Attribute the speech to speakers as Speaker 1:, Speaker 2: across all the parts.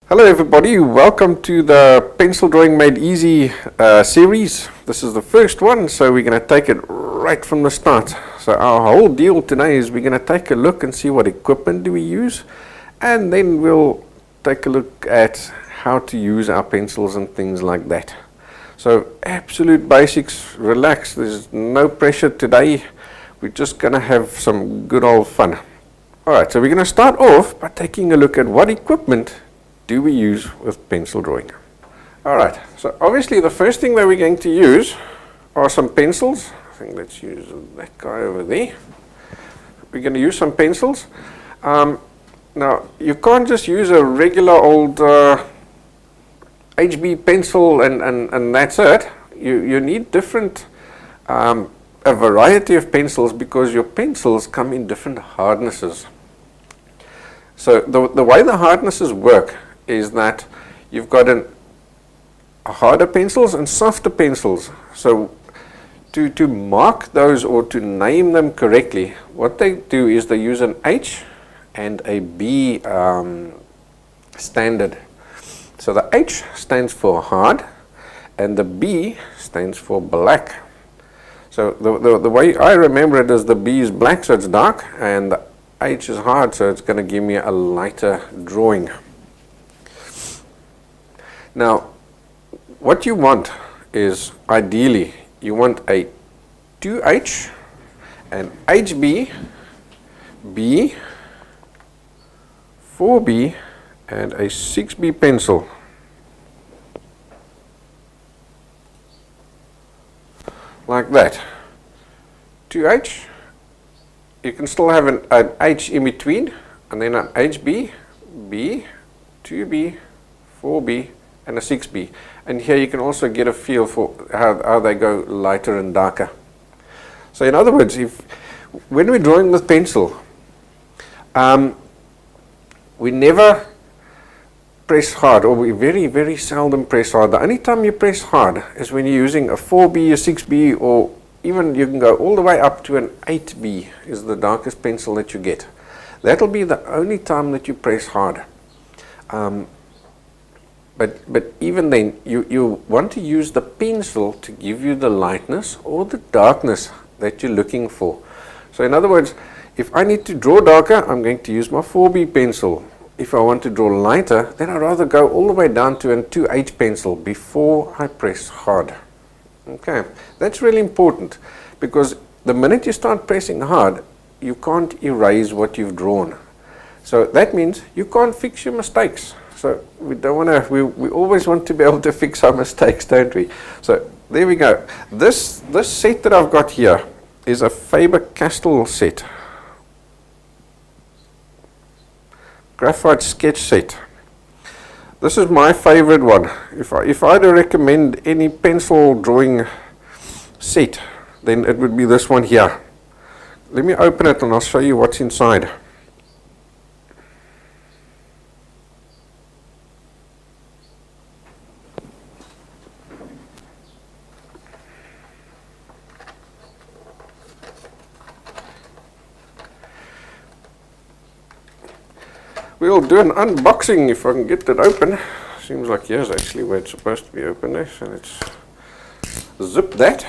Speaker 1: Hello everybody, welcome to the Pencil Drawing Made Easy series. This is the first one, so we're going to take it right from the start. So our whole deal today is we're going to take a look and see what equipment do we use, and then we'll take a look at how to use our pencils and things like that. So absolute basics, relax, there's no pressure today. We're just going to have some good old fun. Alright, so we're going to start off by taking a look at what equipment do we use with pencil drawing. Alright, so obviously the first thing that we're going to use are some pencils. I think let's use that guy over there. We're going to use some pencils. Now, you can't just use a regular old HB pencil and that's it. You need different, a variety of pencils because your pencils come in different hardnesses. So the way the hardnesses work is that you've got harder pencils and softer pencils. So to mark those or to name them correctly, what they do is they use an H and a B standard. So the H stands for hard and the B stands for black. So the way I remember it is the B is black, so it's dark, and the H is hard, so it's going to give me a lighter drawing. Now, what you want is, ideally, you want a 2H, an HB, B, 4B, and a 6B pencil. Like that. 2H, you can still have an H in between, and then an HB, B, 2B, 4B, and a 6B. And here you can also get a feel for how they go lighter and darker. So in other words, when we're drawing with pencil, we never press hard, or we very, very seldom press hard. The only time you press hard is when you're using a 4B, a 6B, or even you can go all the way up to an 8B is the darkest pencil that you get. That'll be the only time that you press hard. But even then, you want to use the pencil to give you the lightness or the darkness that you're looking for. So in other words, if I need to draw darker, I'm going to use my 4B pencil. If I want to draw lighter, then I'd rather go all the way down to a 2H pencil before I press hard. Okay, that's really important because the minute you start pressing hard, you can't erase what you've drawn. So that means you can't fix your mistakes. So we don't want to, we always want to be able to fix our mistakes, don't we? So there we go. This set that I've got here is a Faber-Castell set. Graphite sketch set. This is my favorite one. If I had to recommend any pencil drawing set, then it would be this one here. Let me open it and I'll show you what's inside. We'll do an unboxing if I can get that open. Seems like here's actually where it's supposed to be open there. So let's zip that.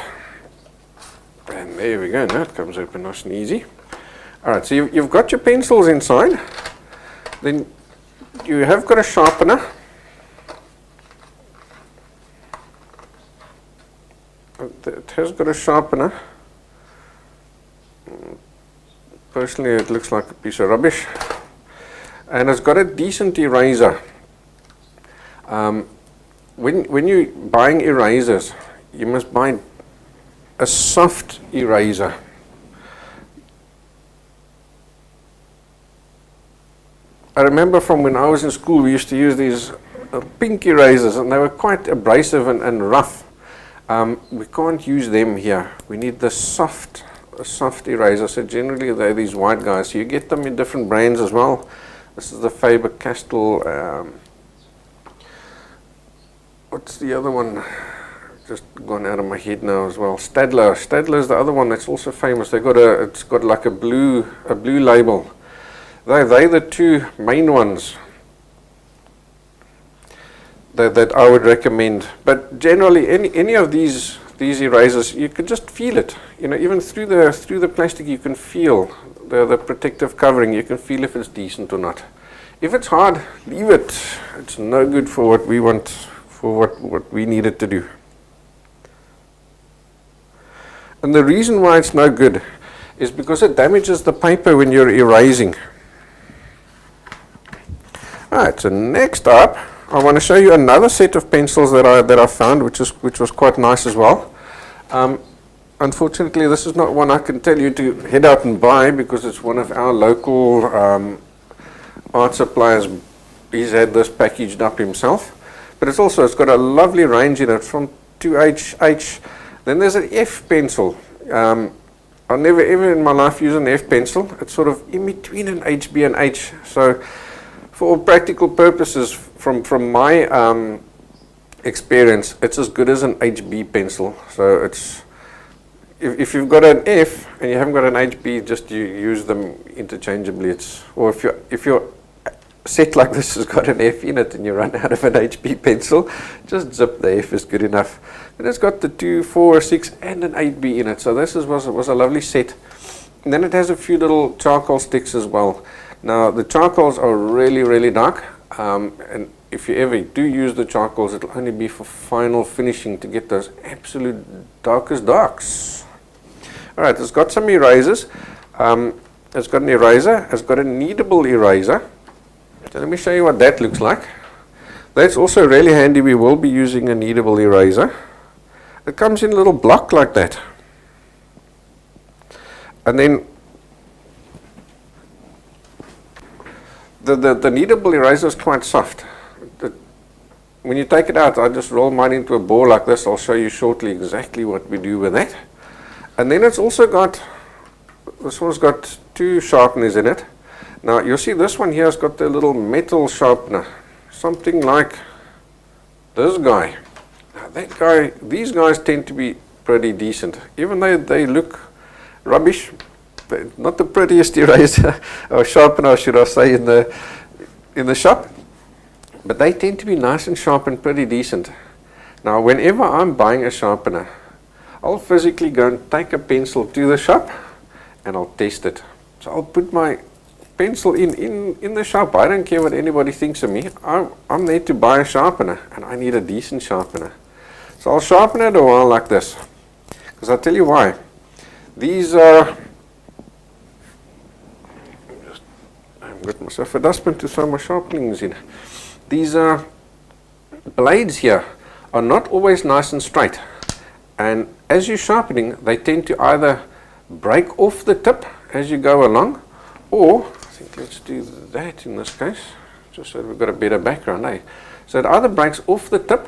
Speaker 1: And there we go. Now it comes open nice and easy. Alright, so you've got your pencils inside. Then you have got a sharpener. It has got a sharpener. Personally, it looks like a piece of rubbish. And it's got a decent eraser. When you're buying erasers, you must buy a soft eraser. I remember from when I was in school, we used to use these pink erasers, and they were quite abrasive and rough. We can't use them here. We need the soft eraser. So generally they're these white guys. So you get them in different brands as well. This is the Faber-Castell, what's the other one? Just gone out of my head now as well. Stadler is the other one that's also famous. It's got like a blue label. They're the two main ones. that I would recommend. But generally, any of these erasers, you can just feel it. You know, even through the plastic, you can feel the protective covering. You can feel if it's decent or not. If it's hard, leave it. It's no good for what we want, for what we need it to do. And the reason why it's no good is because it damages the paper when you're erasing. Alright, so next up, I want to show you another set of pencils that I found, which was quite nice as well. Unfortunately, this is not one I can tell you to head out and buy because it's one of our local art suppliers. He's had this packaged up himself, but it's got a lovely range in it from 2H. Then there's an F pencil. I'll never ever in my life use an F pencil. It's sort of in between an HB and H. So for all practical purposes, from my experience, it's as good as an HB pencil. So it's if you've got an F and you haven't got an HB, just you use them interchangeably. Or if your set like this has got an F in it and you run out of an HB pencil, just zip the F is good enough. And it's got the 2, 4, 6 and an 8B in it. So this was a lovely set. And then it has a few little charcoal sticks as well. Now the charcoals are really, really dark. And if you ever do use the charcoals, it'll only be for final finishing to get those absolute darkest darks. Alright, it's got some erasers. It's got an eraser. It's got a kneadable eraser. So let me show you what that looks like. That's also really handy. We will be using a kneadable eraser. It comes in a little block like that. And then the kneadable eraser is quite soft. When you take it out, I just roll mine into a ball like this. I'll show you shortly exactly what we do with that. And then it's also got, this one's got 2 sharpeners in it. Now you'll see this one here has got the little metal sharpener, something like this guy. Now these guys tend to be pretty decent, even though they look rubbish. They're not the prettiest eraser or sharpener, should I say, in the shop, but they tend to be nice and sharp and pretty decent. Now whenever I'm buying a sharpener, I'll physically go and take a pencil to the shop and I'll test it. So I'll put my pencil in the shop. I don't care what anybody thinks of me. I'm there to buy a sharpener and I need a decent sharpener. So I'll sharpen it a while like this, because I'll tell you why. These are, I've got myself a dustbin to throw my sharpenings in. These blades here are not always nice and straight, and as you're sharpening they tend to either break off the tip as you go along, or I think let's do that in this case just so that we've got a better background, eh? So it either breaks off the tip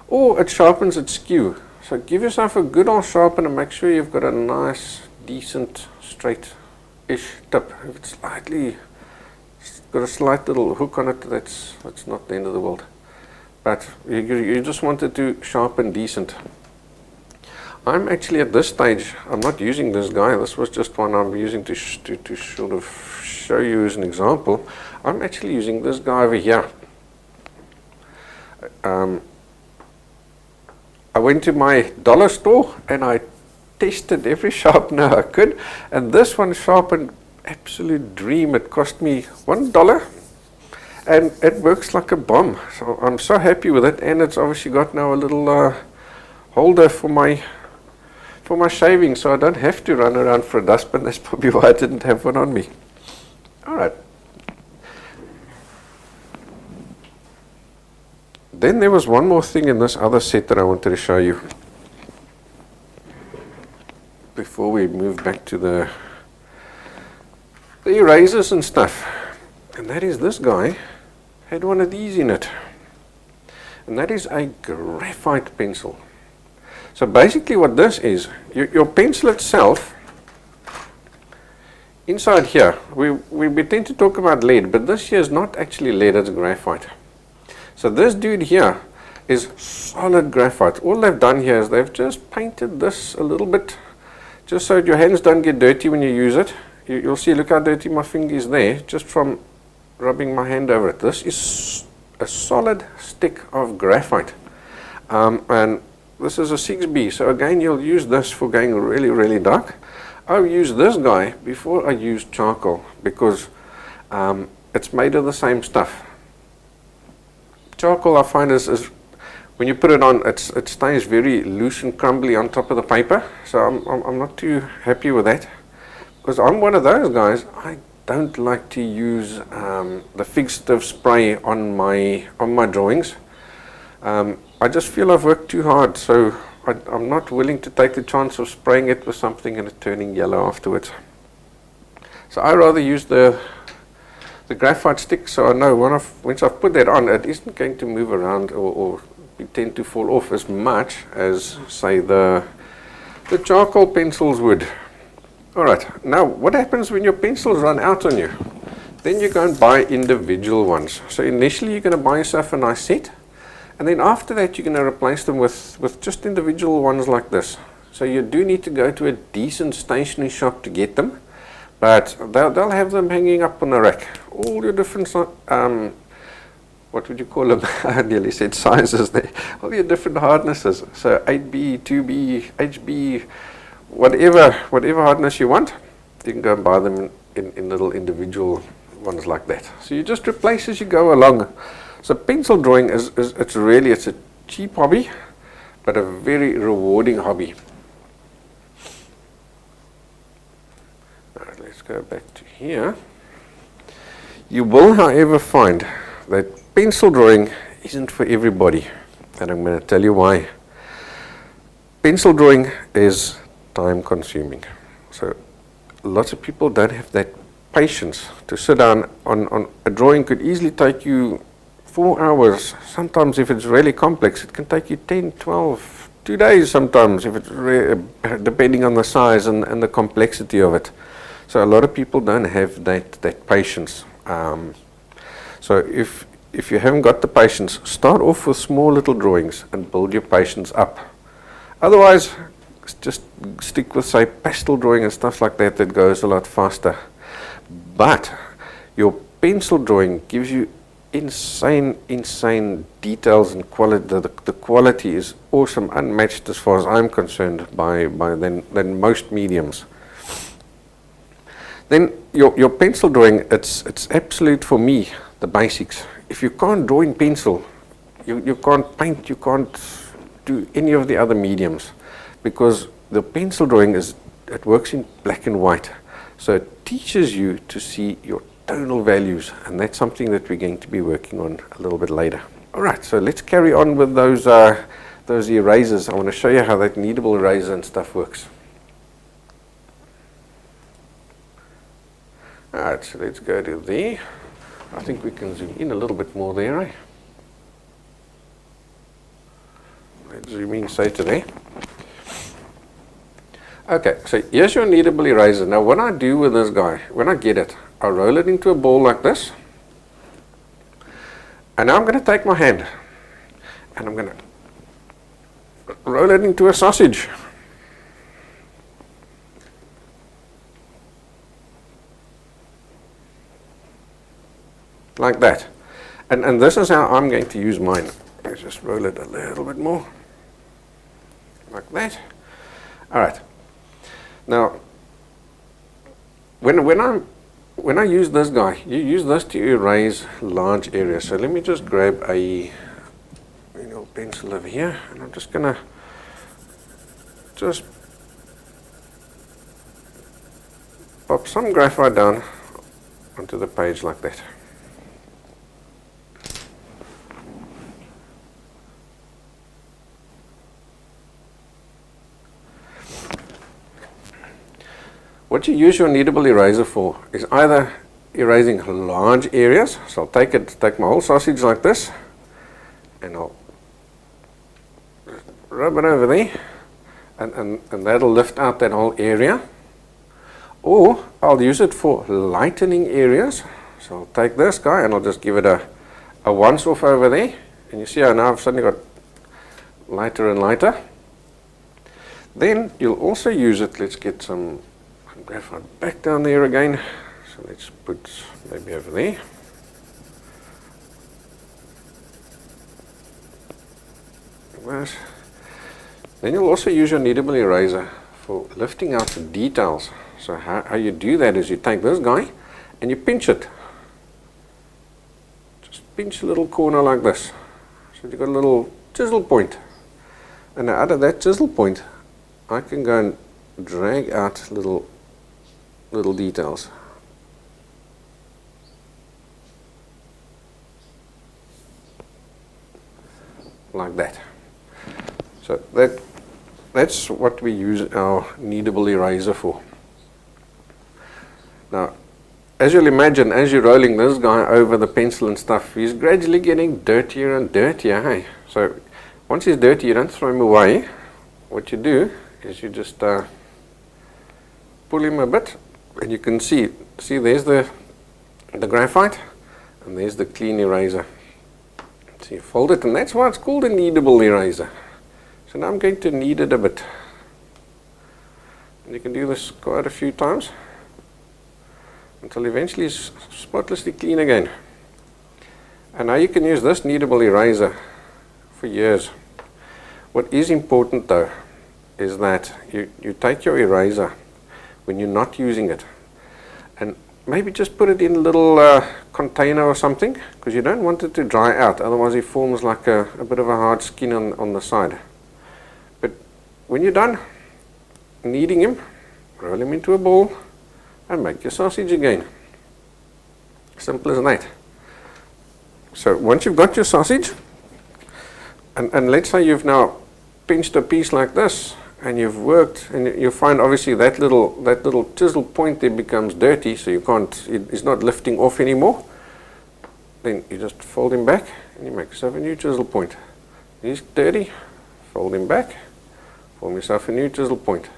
Speaker 1: or it sharpens its skew. So give yourself a good old sharpener, make sure you've got a nice decent straight-ish tip. If it's got a slight little hook on it, that's not the end of the world. But you just want it to sharpen decent. I'm actually at this stage, I'm not using this guy. This was just one I'm using to sort of show you as an example. I'm actually using this guy over here. I went to my dollar store and I tested every sharpener I could, and this one sharpened absolute dream. It cost me $1 and it works like a bomb. So I'm so happy with it, and it's obviously got now a little holder for my shaving, so I don't have to run around for a dustbin. That's probably why I didn't have one on me. Alright. Then there was one more thing in this other set that I wanted to show you before we move back to the erasers and stuff. And that is, this guy had one of these in it. And that is a graphite pencil. So basically what this is, your pencil itself, inside here, we tend to talk about lead, but this here is not actually lead, it's graphite. So this dude here is solid graphite. All they've done here is they've just painted this a little bit, just so your hands don't get dirty when you use it. You'll see, look how dirty my finger is there, just from rubbing my hand over it. This is a solid stick of graphite. And this is a 6B, so again you'll use this for going really, really dark. I'll use this guy before I use charcoal because it's made of the same stuff. Charcoal I find is when you put it on, it stays very loose and crumbly on top of the paper, so I'm not too happy with that. Because I'm one of those guys, I don't like to use the fixative spray on my drawings. I just feel I've worked too hard, so I'm not willing to take the chance of spraying it with something and it turning yellow afterwards. So I rather use the graphite stick, so I know once I've put that on, it isn't going to move around or tend to fall off as much as, say, the charcoal pencils would. Alright, now what happens when your pencils run out on you? Then you go and buy individual ones. So initially you're going to buy yourself a nice set, and then after that you're going to replace them with just individual ones like this. So you do need to go to a decent stationery shop to get them, but they'll have them hanging up on the rack. All your different, what would you call them? I nearly said sizes there. All your different hardnesses. So 8B, 2B, HB, whatever hardness you want, you can go and buy them in little individual ones like that. So you just replace as you go along. So pencil drawing it's a cheap hobby, but a very rewarding hobby. Alright, let's go back to here. You will, however, find that pencil drawing isn't for everybody, and I'm going to tell you why. Pencil drawing is time consuming. So lots of people don't have that patience to sit down on a drawing. Could easily take you 4 hours. Sometimes if it's really complex, it can take you 10, 12, 2 days sometimes, if it's depending on the size and the complexity of it. So a lot of people don't have that patience. So if you haven't got the patience, start off with small little drawings and build your patience up. Otherwise, just stick with, say, pastel drawing and stuff like that goes a lot faster. But your pencil drawing gives you insane details and quality. The quality is awesome, unmatched as far as I'm concerned than most mediums. Then your pencil drawing, it's absolute for me, the basics. If you can't draw in pencil, you can't paint, you can't do any of the other mediums. Because the pencil drawing it works in black and white, so it teaches you to see your tonal values, and that's something that we're going to be working on a little bit later. Alright, so let's carry on with those erasers. I want to show you how that kneadable eraser and stuff works. Alright, so let's go to there. I think we can zoom in a little bit more there, eh? Let's zoom in, say, to there. Okay, so here's your kneadable eraser. Now what I do with this guy, when I get it, I roll it into a ball like this. And now I'm going to take my hand and I'm going to roll it into a sausage. Like that. And this is how I'm going to use mine. Let's just roll it a little bit more. Like that. Alright. Now, when I use this guy, you use this to erase large areas. So let me just grab a pencil over here, and I'm just gonna pop some graphite down onto the page like that. What you use your kneadable eraser for is either erasing large areas. So I'll take my whole sausage like this, and I'll rub it over there, and that'll lift out that whole area. Or I'll use it for lightening areas. So I'll take this guy and I'll just give it a once off over there, and you see how now I've suddenly got lighter and lighter. Then you'll also use it, let's get some graphite back down there again. So let's put maybe over there. this. Then you'll also use your kneadable eraser for lifting out the details. So how you do that is you take this guy and you pinch it. Just pinch a little corner like this. So you've got a little chisel point. And out of that chisel point, I can go and drag out little details. Like that. So that's what we use our kneadable eraser for. Now, as you'll imagine, as you're rolling this guy over the pencil and stuff, he's gradually getting dirtier and dirtier, hey? So once he's dirty, you don't throw him away. What you do is you just pull him a bit, and you can see there's the graphite, and there's the clean eraser. So you fold it, and that's why it's called a kneadable eraser. So now I'm going to knead it a bit. And you can do this quite a few times until eventually it's spotlessly clean again. And now you can use this kneadable eraser for years. What is important though is that you take your eraser when you're not using it and maybe just put it in a little container or something, because you don't want it to dry out, otherwise it forms like a bit of a hard skin on the side. But when you're done kneading him, roll him into a ball and make your sausage again. Simple as that. So once you've got your sausage, and let's say you've now pinched a piece like this, and you've worked, and you find obviously that little chisel point there becomes dirty, so you can't, it's not lifting off anymore. Then you just fold him back, and you make yourself a new chisel point. He's dirty, fold him back, form yourself a new chisel point,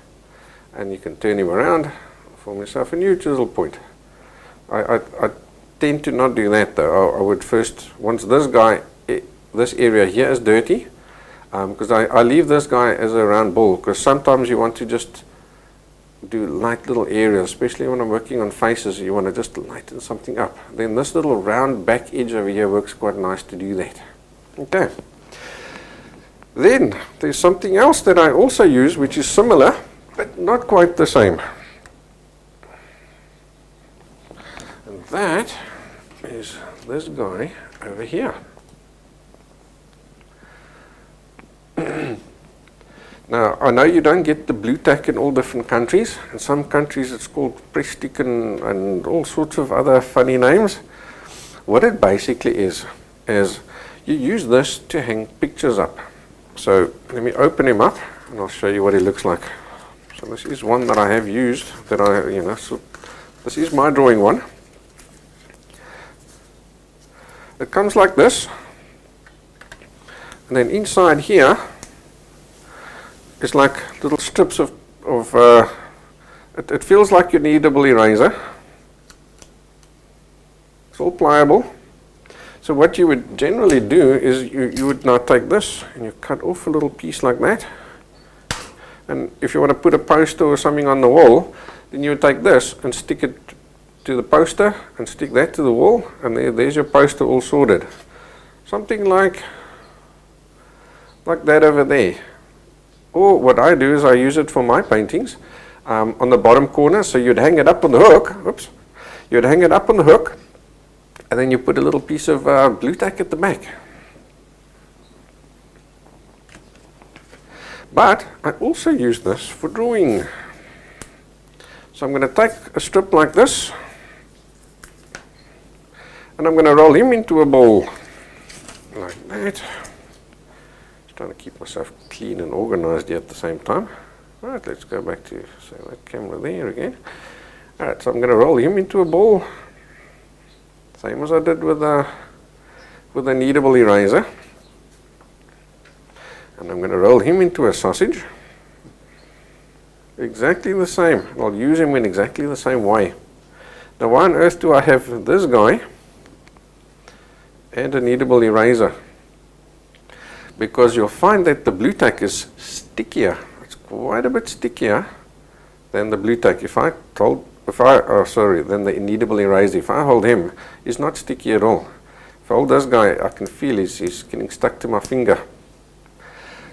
Speaker 1: and you can turn him around, form yourself a new chisel point. I tend to not do that though. I would first, once this guy, this area here is dirty, because I leave this guy as a round ball, because sometimes you want to just do light little areas, especially when I'm working on faces, you want to just lighten something up. Then this little round back edge over here works quite nice to do that. Okay. Then there's something else that I also use which is similar, but not quite the same. And that is this guy over here. Now, I know you don't get the blue tack in all different countries. In some countries it's called prestic and all sorts of other funny names. What it basically is you use this to hang pictures up. So let me open him up and I'll show you what he looks like. So this is one that I have used, so this is my drawing one. It comes like this, and then inside here is like little strips of it feels like your kneadable eraser. It's all pliable. So what you would generally do is you would now take this and you cut off a little piece like that. And if you want to put a poster or something on the wall, then you would take this and stick it to the poster and stick that to the wall, and there's your poster all sorted. Something like that over there. Or what I do is I use it for my paintings on the bottom corner, so you'd hang it up on the hook. Oops. You'd hang it up on the hook, and then you put a little piece of blue tack at the back. But I also use this for drawing. So I'm going to take a strip like this, and I'm going to roll him into a ball like that. Just trying to keep myself clean and organized here at the same time. Alright, let's go back to that camera there again. Alright, so I'm going to roll him into a ball, same as I did with a kneadable eraser. And I'm going to roll him into a sausage. Exactly the same. I'll use him in exactly the same way. Now why on earth do I have this guy and a kneadable eraser? Because you'll find that the blue tack is stickier. It's quite a bit stickier than the blue tack. Than the kneadable eraser. If I hold him, he's not sticky at all. If I hold this guy, I can feel he's getting stuck to my finger.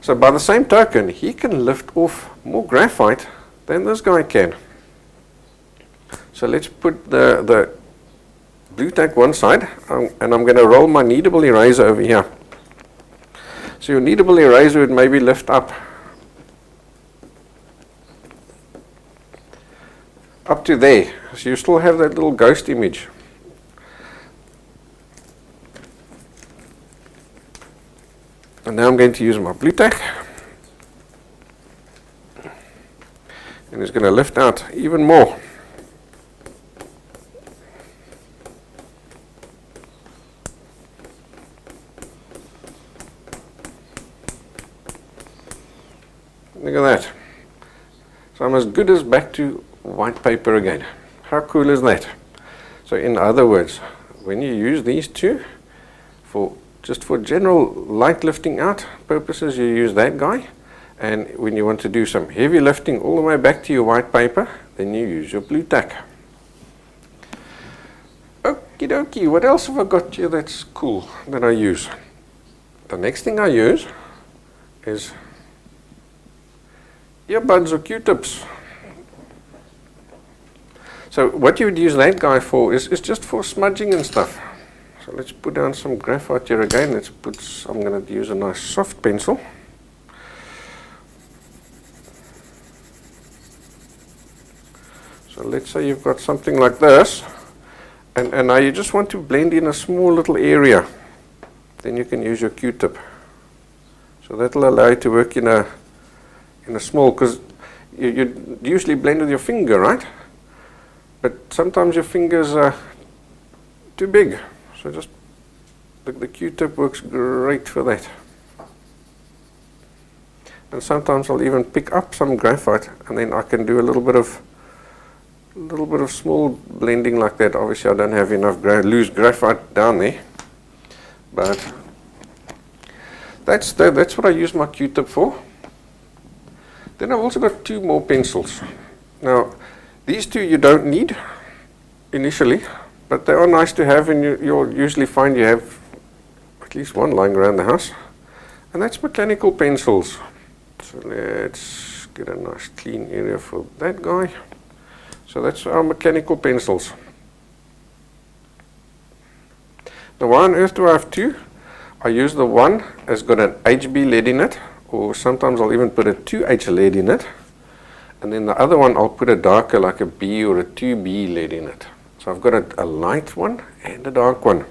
Speaker 1: So by the same token, he can lift off more graphite than this guy can. So let's put the blue tack one side, and I'm going to roll my kneadable eraser over here. So your kneadable eraser would maybe lift up to there. So you still have that little ghost image. And now I'm going to use my blue tack. And it's going to lift out even more. Look at that. So I'm as good as back to white paper again. How cool is that? So in other words, when you use these two just for general light lifting out purposes, you use that guy. And when you want to do some heavy lifting all the way back to your white paper, then you use your blue tack. Okie dokie, what else have I got here that's cool that I use? The next thing I use is earbuds or Q-tips. So what you would use that guy for is just for smudging and stuff. So let's put down some graphite here again. I'm going to use a nice soft pencil. So let's say you've got something like this, and now you just want to blend in a small little area. Then you can use your Q-tip. So that will allow you to work in a small, because you usually blend with your finger, right? But sometimes your fingers are too big. So just the Q-tip works great for that. And sometimes I'll even pick up some graphite, and then I can do a little bit of small blending like that. Obviously I don't have enough loose graphite down there, but that's what I use my Q-tip for. Then I've also got two more pencils. Now these two you don't need initially, but they are nice to have, and you'll usually find you have at least one lying around the house, and that's mechanical pencils. So let's get a nice clean area for that guy. So that's our mechanical pencils. Now why on earth do I have two? I use the one that's got an HB lead in it, or sometimes I'll even put a 2H lead in it, and then the other one I'll put a darker, like a B or a 2B lead in it. So I've got a light one and a dark one.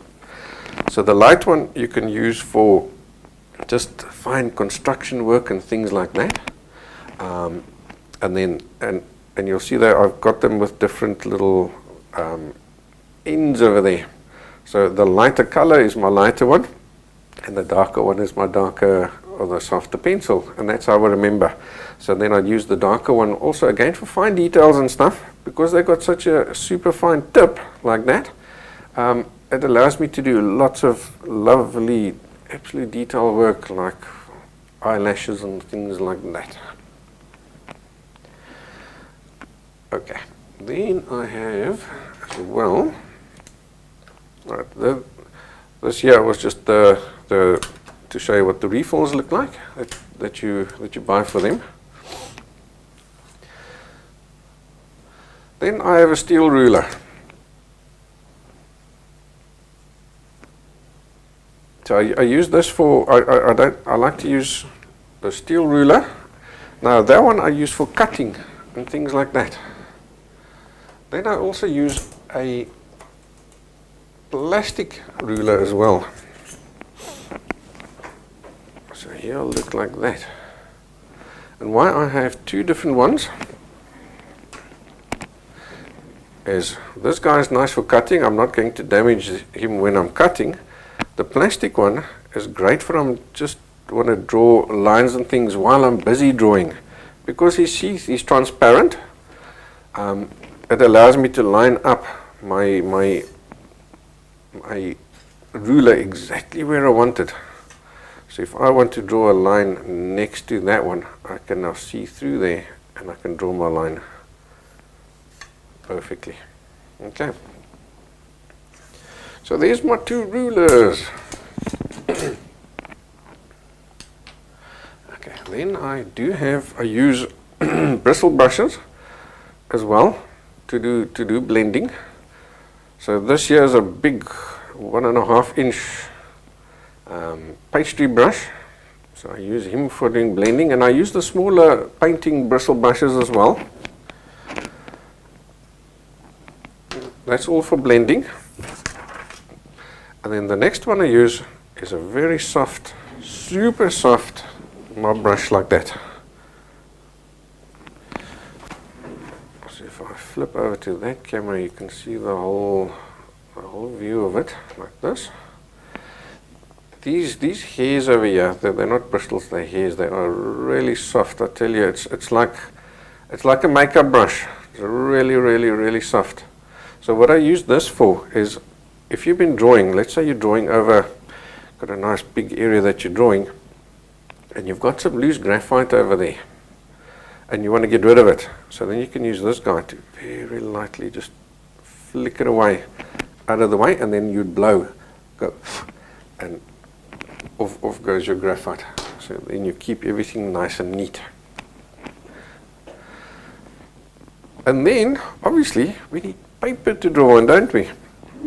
Speaker 1: So the light one you can use for just fine construction work and things like that, and you'll see that I've got them with different little ends over there. So the lighter color is my lighter one, and the darker one is my darker or the softer pencil, and that's how I remember. So then I'd use the darker one also again for fine details and stuff, because they've got such a super fine tip like that. It allows me to do lots of lovely, absolute detail work like eyelashes and things like that. Okay, then I have as well. Right, this here was just to show you what the refills look like that you buy for them. Then I have a steel ruler. So I use this for I like to use the steel ruler. Now that one I use for cutting and things like that. Then I also use a plastic ruler as well. So here it'll look like that. And why I have two different ones is this guy is nice for cutting. I'm not going to damage him when I'm cutting. The plastic one is great for I'm just want to draw lines and things while I'm busy drawing. Because his sheath is transparent, it allows me to line up my ruler exactly where I want it. So if I want to draw a line next to that one, I can now see through there and I can draw my line perfectly. Okay. So there's my two rulers. Okay, Then I use bristle brushes as well to do blending. So this here is a big 1.5 inch pastry brush. So I use him for doing blending, and I use the smaller painting bristle brushes as well. That's all for blending. And then the next one I use is a very soft, super soft mob brush like that. So if I flip over to that camera, you can see the whole view of it like this. These hairs over here, they're not bristles, they're hairs. They are really soft. I tell you, it's like a makeup brush. It's really, really, really soft. So what I use this for is, if you've been drawing, let's say you're drawing over, got a nice big area that you're drawing, and you've got some loose graphite over there, and you want to get rid of it. So then you can use this guy to very lightly just flick it away, out of the way, and then you'd blow, go, and off goes your graphite. So then you keep everything nice and neat. And then, obviously, we need paper to draw on, don't we?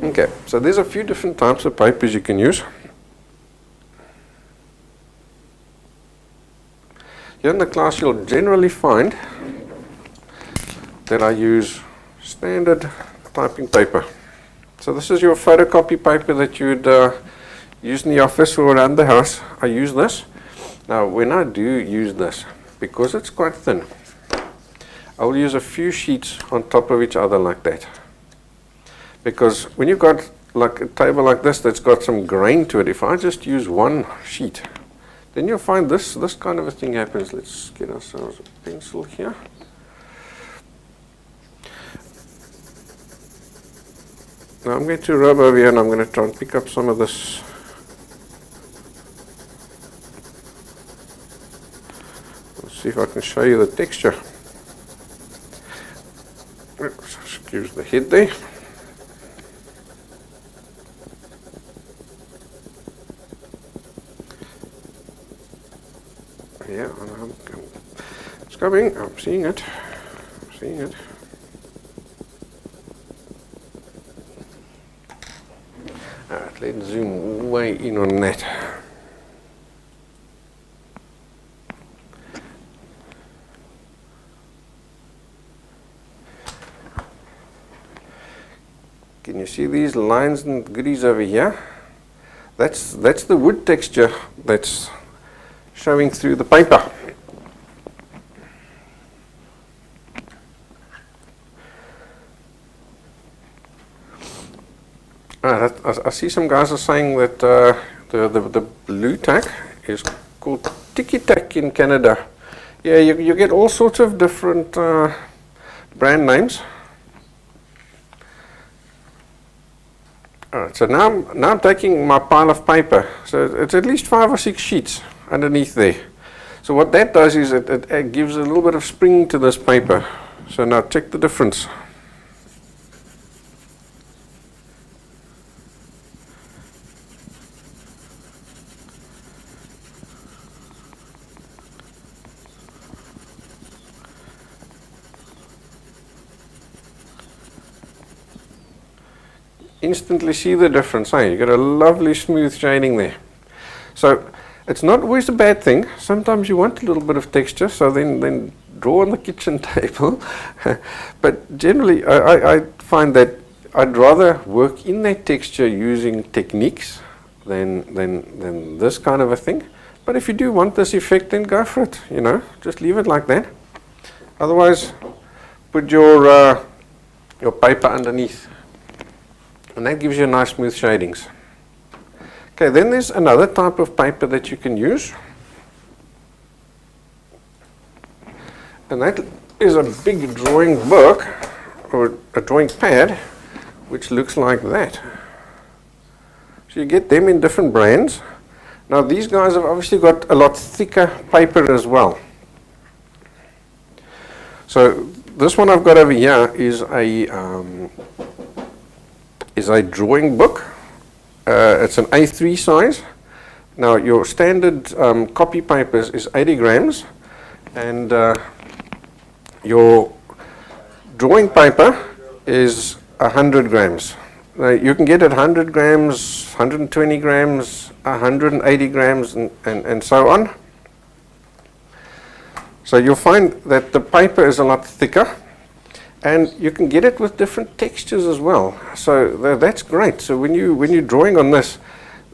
Speaker 1: Okay, so there's a few different types of papers you can use. Here in the class you'll generally find that I use standard typing paper. So this is your photocopy paper that you'd use in the office or around the house. I use this. Now when I do use this, because it's quite thin, I'll use a few sheets on top of each other like that. Because when you've got like a table like this that's got some grain to it, if I just use one sheet, then you'll find this kind of a thing happens. Let's get ourselves a pencil here. Now I'm going to rub over here, and I'm going to try and pick up some of this. Let's see if I can show you the texture. Excuse the head there. Yeah, it's coming. I'm seeing it. Alright, let's zoom way in on that. Can you see these lines and goodies over here? That's the wood texture that's showing through the paper. I see some guys are saying that the blue tack is called Tiki Tack in Canada. Yeah, you get all sorts of different brand names. Alright, so now I'm taking my pile of paper. So it's at least 5 or 6 sheets underneath there. So what that does is it gives a little bit of spring to this paper. So now check the difference. Instantly see the difference, you get a lovely smooth shading there. So it's not always a bad thing. Sometimes you want a little bit of texture, so then draw on the kitchen table. But generally I find that I'd rather work in that texture using techniques than this kind of a thing. But if you do want this effect, then go for it, just leave it like that. Otherwise, put your paper underneath. And that gives you nice smooth shadings. Okay, then there's another type of paper that you can use. And that is a big drawing book or a drawing pad which looks like that. So you get them in different brands. Now these guys have obviously got a lot thicker paper as well. So this one I've got over here is a drawing book. It's an A3 size. Now your standard copy paper is 80 grams, and your drawing paper is 100 grams. Now you can get it 100 grams, 120 grams, 180 grams, and so on. So you'll find that the paper is a lot thicker, and you can get it with different textures as well. So that's great. So when you're drawing on this,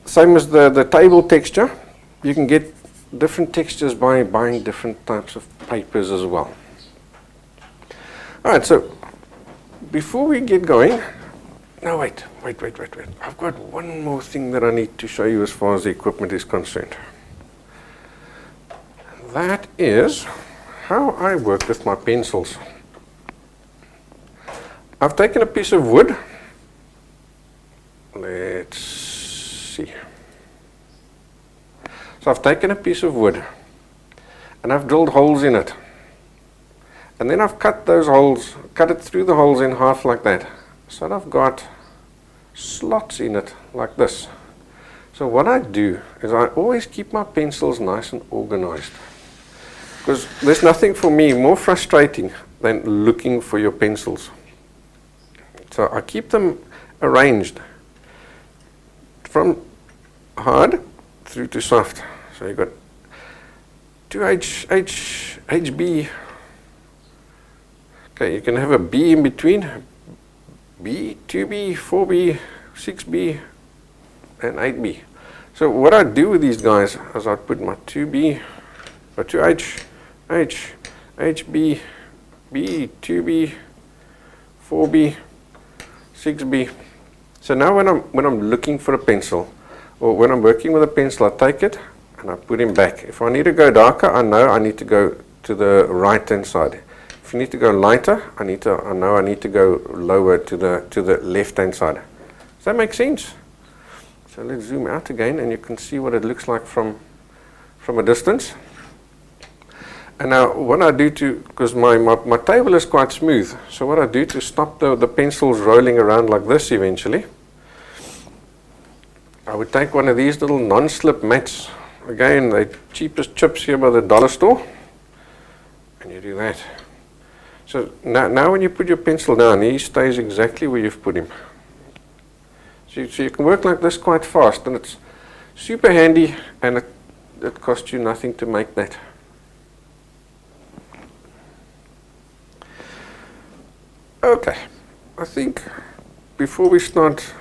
Speaker 1: same as the table texture, you can get different textures by buying different types of papers as well. All right, so before we get going, no, wait. I've got one more thing that I need to show you as far as the equipment is concerned. That is how I work with my pencils. I've taken a piece of wood. Let's see. So I've taken a piece of wood and I've drilled holes in it. And then I've cut those holes, cut it through the holes in half like that. So I've got slots in it like this. So what I do is I always keep my pencils nice and organized, because there's nothing for me more frustrating than looking for your pencils. So I keep them arranged from hard through to soft. So you've got 2H, HB. Okay, you can have a B in between. B, 2B, 4B, 6B, and 8B. So what I do with these guys is I put my 2B, or 2H, H, HB, B, 2B, 4B, 6B. So now when I'm looking for a pencil, or when I'm working with a pencil, I take it and I put him back. If I need to go darker, I know I need to go to the right hand side. If you need to go lighter, I know I need to go lower to the left hand side. Does that make sense? So let's zoom out again and you can see what it looks like from a distance. And now what I do because my table is quite smooth, so what I do to stop the pencils rolling around like this eventually, I would take one of these little non-slip mats. Again, the cheapest chips here by the dollar store, and you do that. So now when you put your pencil down, he stays exactly where you've put him. So you can work like this quite fast, and it's super handy, and it costs you nothing to make that. Okay, I think before we start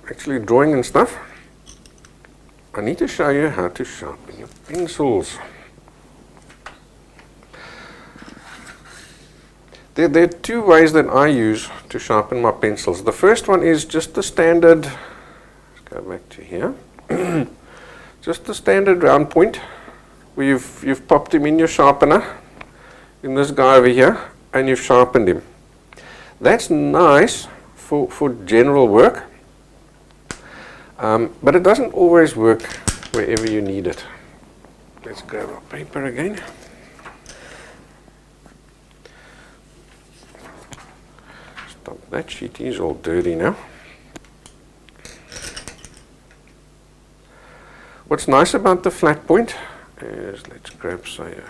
Speaker 1: actually drawing and stuff, I need to show you how to sharpen your pencils. There are two ways that I use to sharpen my pencils. The first one is just the standard, let's go back to here, just the standard round point where you've popped him in your sharpener, in this guy over here, and you've sharpened him. That's nice for general work, but it doesn't always work wherever you need it. Let's grab our paper again. That sheet is all dirty now. What's nice about the flat point is, let's grab say a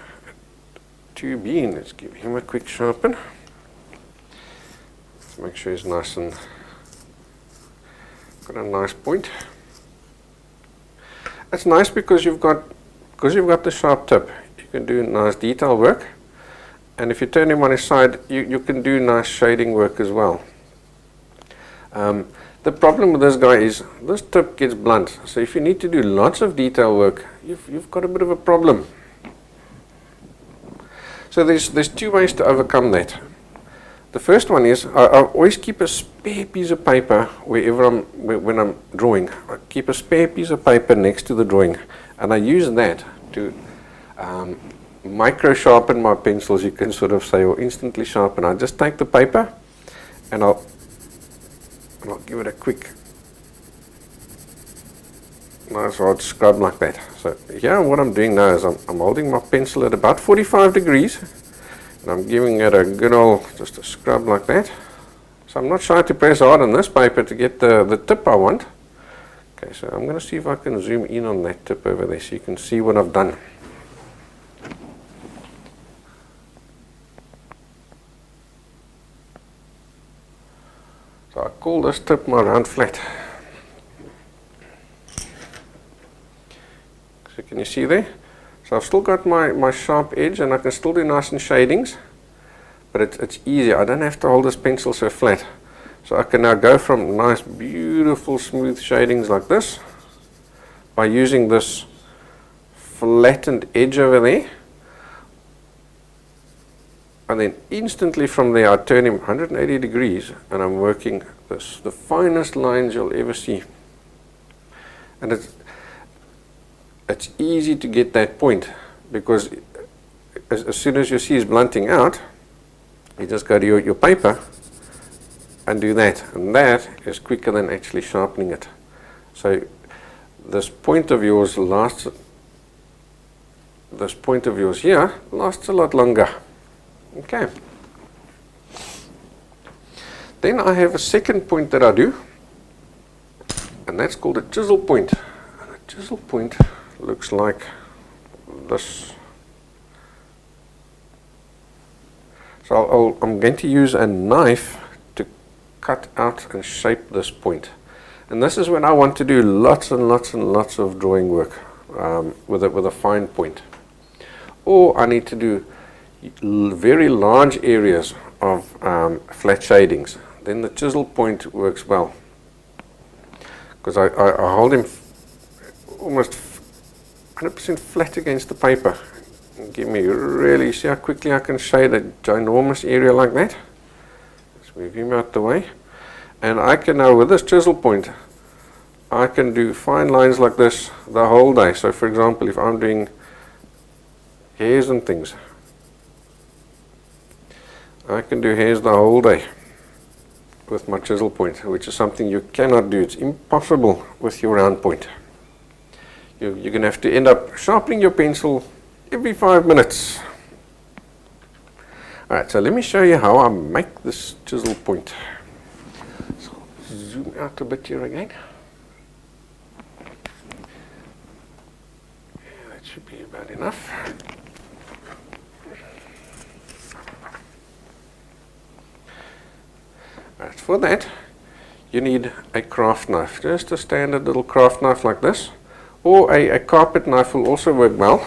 Speaker 1: 2B and let's give him a quick sharpen. Let's make sure he's nice and got a nice point. That's nice because you've got the sharp tip. You can do nice detail work, and if you turn him on his side, you can do nice shading work as well. The problem with this guy is this tip gets blunt, so if you need to do lots of detail work, you've got a bit of a problem. So there's two ways to overcome that. The first one is I always keep a spare piece of paper when I'm drawing. I keep a spare piece of paper next to the drawing, and I use that to micro sharpen my pencils, you can sort of say, or instantly sharpen. I just take the paper and I'll give it a quick nice hard scrub like that. So here what I'm doing now is I'm holding my pencil at about 45 degrees and I'm giving it a good old just a scrub like that. So I'm not shy to press hard on this paper to get the tip I want. Okay, so I'm going to see if I can zoom in on that tip over there so you can see what I've done. So I call this tip my round flat. So can you see there? So I've still got my sharp edge and I can still do nice and shadings, but it's easier. I don't have to hold this pencil so flat. So I can now go from nice, beautiful, smooth shadings like this by using this flattened edge over there. And then instantly from there I turn him 180 degrees and I'm working this, the finest lines you'll ever see. And it's easy to get that point because as soon as you see he's blunting out, you just go to your paper and do that, and that is quicker than actually sharpening it. So this point of yours lasts, this point of yours here lasts a lot longer. Okay. Then I have a second point that I do, and that's called a chisel point. And a chisel point looks like this. So I'm going to use a knife to cut out and shape this point. And this is when I want to do lots and lots and lots of drawing work with a fine point. Or I need to do very large areas of flat shadings. Then the chisel point works well. Because I hold him almost 100% flat against the paper. And give me really, see how quickly I can shade a ginormous area like that? Let's move him out the way. And I can now, with this chisel point, I can do fine lines like this the whole day. So for example, if I'm doing hairs and things, I can do hairs the whole day with my chisel point, which is something you cannot do. It's impossible with your round point. You're going to have to end up sharpening your pencil every 5 minutes. Alright, so let me show you how I make this chisel point. So zoom out a bit here again. Yeah, that should be about enough. Alright, for that you need a craft knife, just a standard little craft knife like this, or a carpet knife will also work well.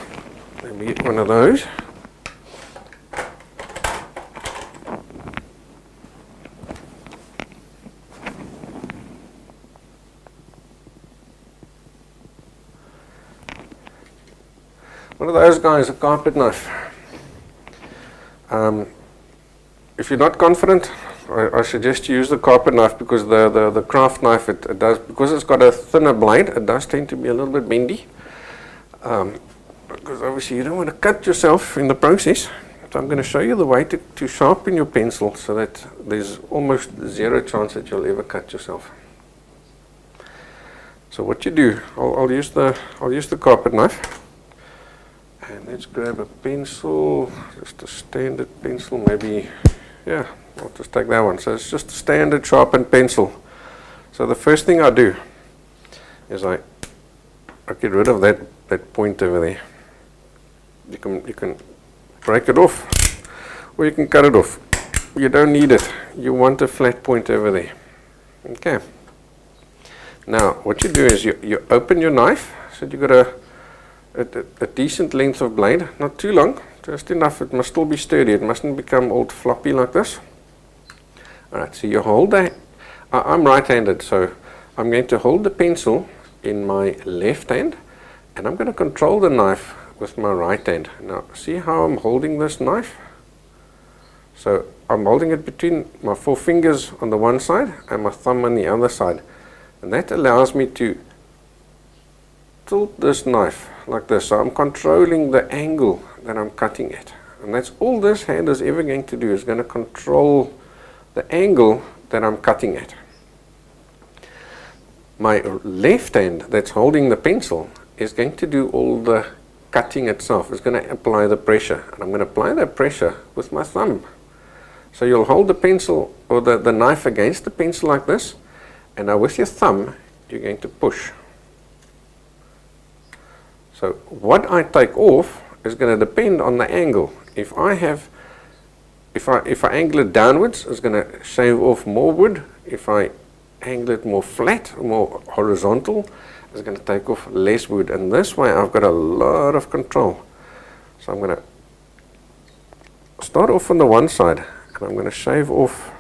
Speaker 1: Let me get one of those. One of those guys, a carpet knife. If you're not confident, I suggest you use the carpet knife because the craft knife, it does, because it's got a thinner blade, it does tend to be a little bit bendy. Because obviously you don't want to cut yourself in the process. So I'm going to show you the way to sharpen your pencil so that there's almost zero chance that you'll ever cut yourself. So what you do, I'll use the carpet knife, and let's grab a pencil, just a standard pencil, maybe, yeah, I'll just take that one. So it's just a standard sharpened pencil. So the first thing I do is I get rid of that point over there. You can break it off, or you can cut it off. You don't need it. You want a flat point over there. Okay. Now what you do is you open your knife. So you got a decent length of blade, not too long, just enough. It must still be sturdy. It mustn't become all floppy like this. Alright, so you hold that. I'm right-handed, so I'm going to hold the pencil in my left hand, and I'm going to control the knife with my right hand. Now see how I'm holding this knife? So I'm holding it between my 4 fingers on the one side and my thumb on the other side, and that allows me to tilt this knife like this. So I'm controlling the angle that I'm cutting at, and that's all this hand is ever going to do, is going to control the angle that I'm cutting at. My left hand that's holding the pencil is going to do all the cutting itself. It's going to apply the pressure, and I'm going to apply that pressure with my thumb. So you'll hold the pencil or the knife against the pencil like this, and now with your thumb you're going to push. So what I take off is going to depend on the angle. If I angle it downwards, it's going to shave off more wood. If I angle it more flat, more horizontal, it's going to take off less wood. And this way I've got a lot of control. So I'm going to start off on the one side, and I'm going to shave off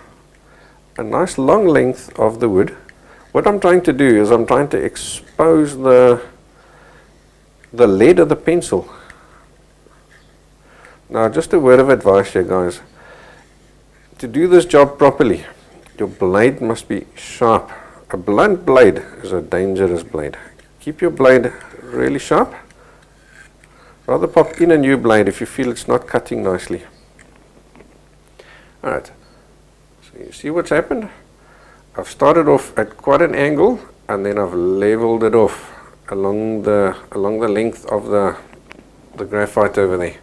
Speaker 1: a nice long length of the wood. What I'm trying to do is I'm trying to expose the lead of the pencil. Now, just a word of advice here, guys. To do this job properly, your blade must be sharp. A blunt blade is a dangerous blade. Keep your blade really sharp. Rather pop in a new blade if you feel it's not cutting nicely. Alright, so you see what's happened? I've started off at quite an angle, and then I've leveled it off along the length of the graphite over there.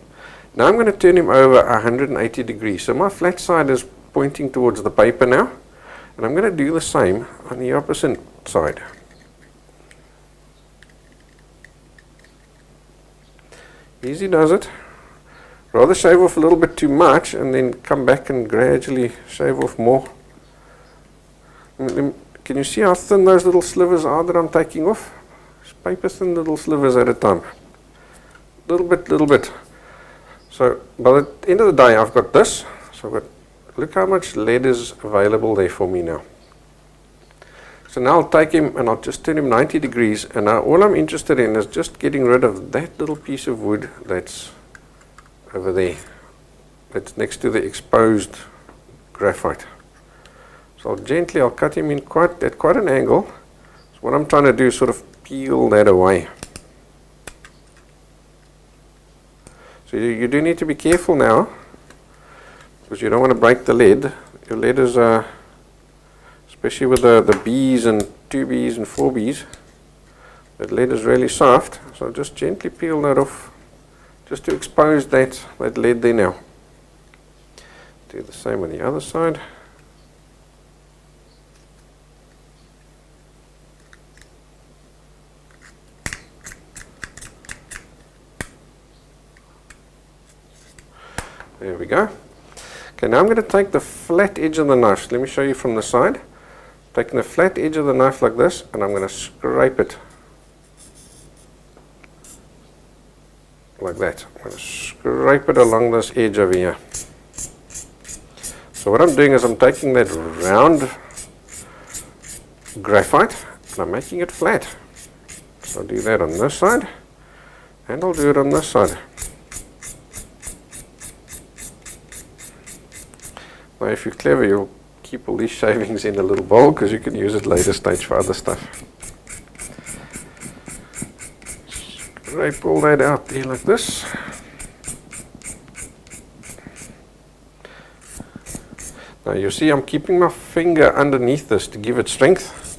Speaker 1: Now I'm going to turn him over 180 degrees. So my flat side is pointing towards the paper now, and I'm going to do the same on the opposite side. Easy does it. Rather shave off a little bit too much and then come back and gradually shave off more. Can you see how thin those little slivers are that I'm taking off? Just paper thin little slivers at a time. Little bit. So by the end of the day I've got this. So I've got, look how much lead is available there for me now. So now I'll take him and I'll just turn him 90 degrees, and now all I'm interested in is just getting rid of that little piece of wood that's over there. That's next to the exposed graphite. So I'll cut him in at quite an angle. So what I'm trying to do is sort of peel that away. So you do need to be careful now, because you don't want to break the lead. Your lead is, especially with the B's and 2B's and 4B's, that lead is really soft. So just gently peel that off, just to expose that lead there now. Do the same on the other side. There we go. Okay, now I'm going to take the flat edge of the knife. So let me show you from the side. Taking the flat edge of the knife like this, and I'm going to scrape it like that. I'm going to scrape it along this edge over here. So what I'm doing is I'm taking that round graphite and I'm making it flat. So I'll do that on this side, and I'll do it on this side. Now if you're clever, you'll keep all these shavings in a little bowl, because you can use it later stage for other stuff. Scrape all that out there like this. Now you see I'm keeping my finger underneath this to give it strength.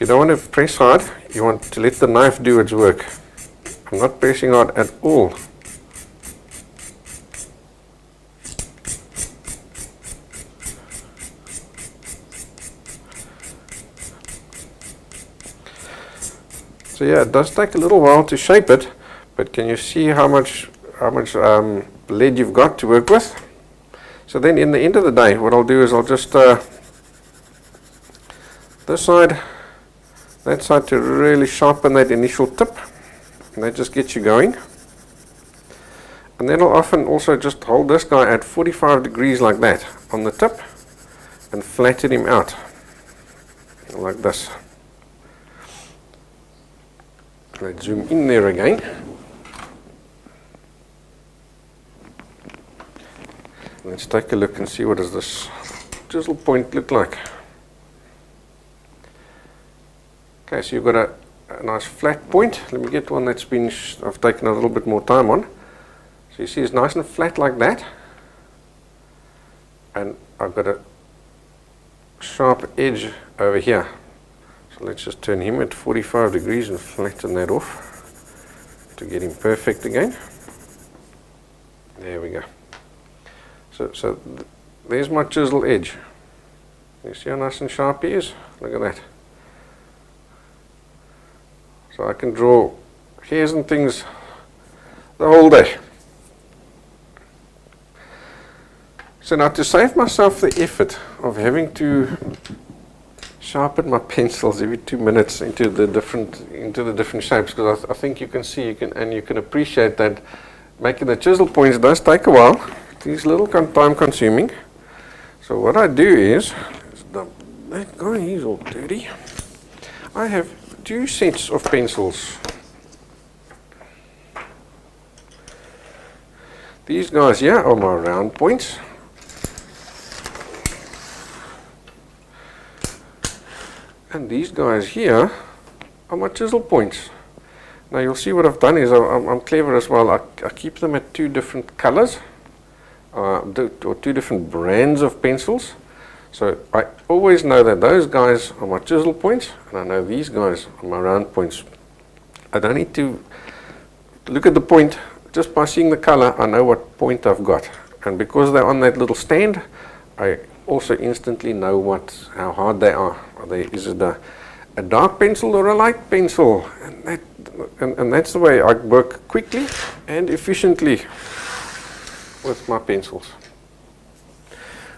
Speaker 1: You don't want to press hard, you want to let the knife do its work. I'm not pressing hard at all. So yeah, it does take a little while to shape it, but can you see how much lead you've got to work with? So then in the end of the day, what I'll do is I'll just this side, that side, to really sharpen that initial tip, and that just gets you going. And then I'll often also just hold this guy at 45 degrees like that on the tip and flatten him out like this. Let's zoom in there again. Let's take a look and see what does this chisel point look like. Okay, so you've got a nice flat point. Let me get one that's been I've taken a little bit more time on. So you see it's nice and flat like that, and I've got a sharp edge over here. So let's just turn him at 45 degrees and flatten that off to get him perfect again. There we go. So there's my chisel edge. You see how nice and sharp he is? Look at that. So I can draw hairs and things the whole day. So now, to save myself the effort of having to sharpen my pencils every 2 minutes into the different shapes, because I think you can see, you can appreciate that making the chisel points does take a while. It's a little time consuming. So what I do is that guy, he's all dirty. I have 2 sets of pencils. These guys here are my round points. And these guys here are my chisel points. Now you'll see what I've done is I'm clever as well. I keep them at 2 different colors, or 2 different brands of pencils. So I always know that those guys are my chisel points, and I know these guys are my round points. I don't need to look at the point. Just by seeing the color, I know what point I've got. And because they're on that little stand, I also instantly know how hard they are. Is it a dark pencil or a light pencil? And that's the way I work quickly and efficiently with my pencils.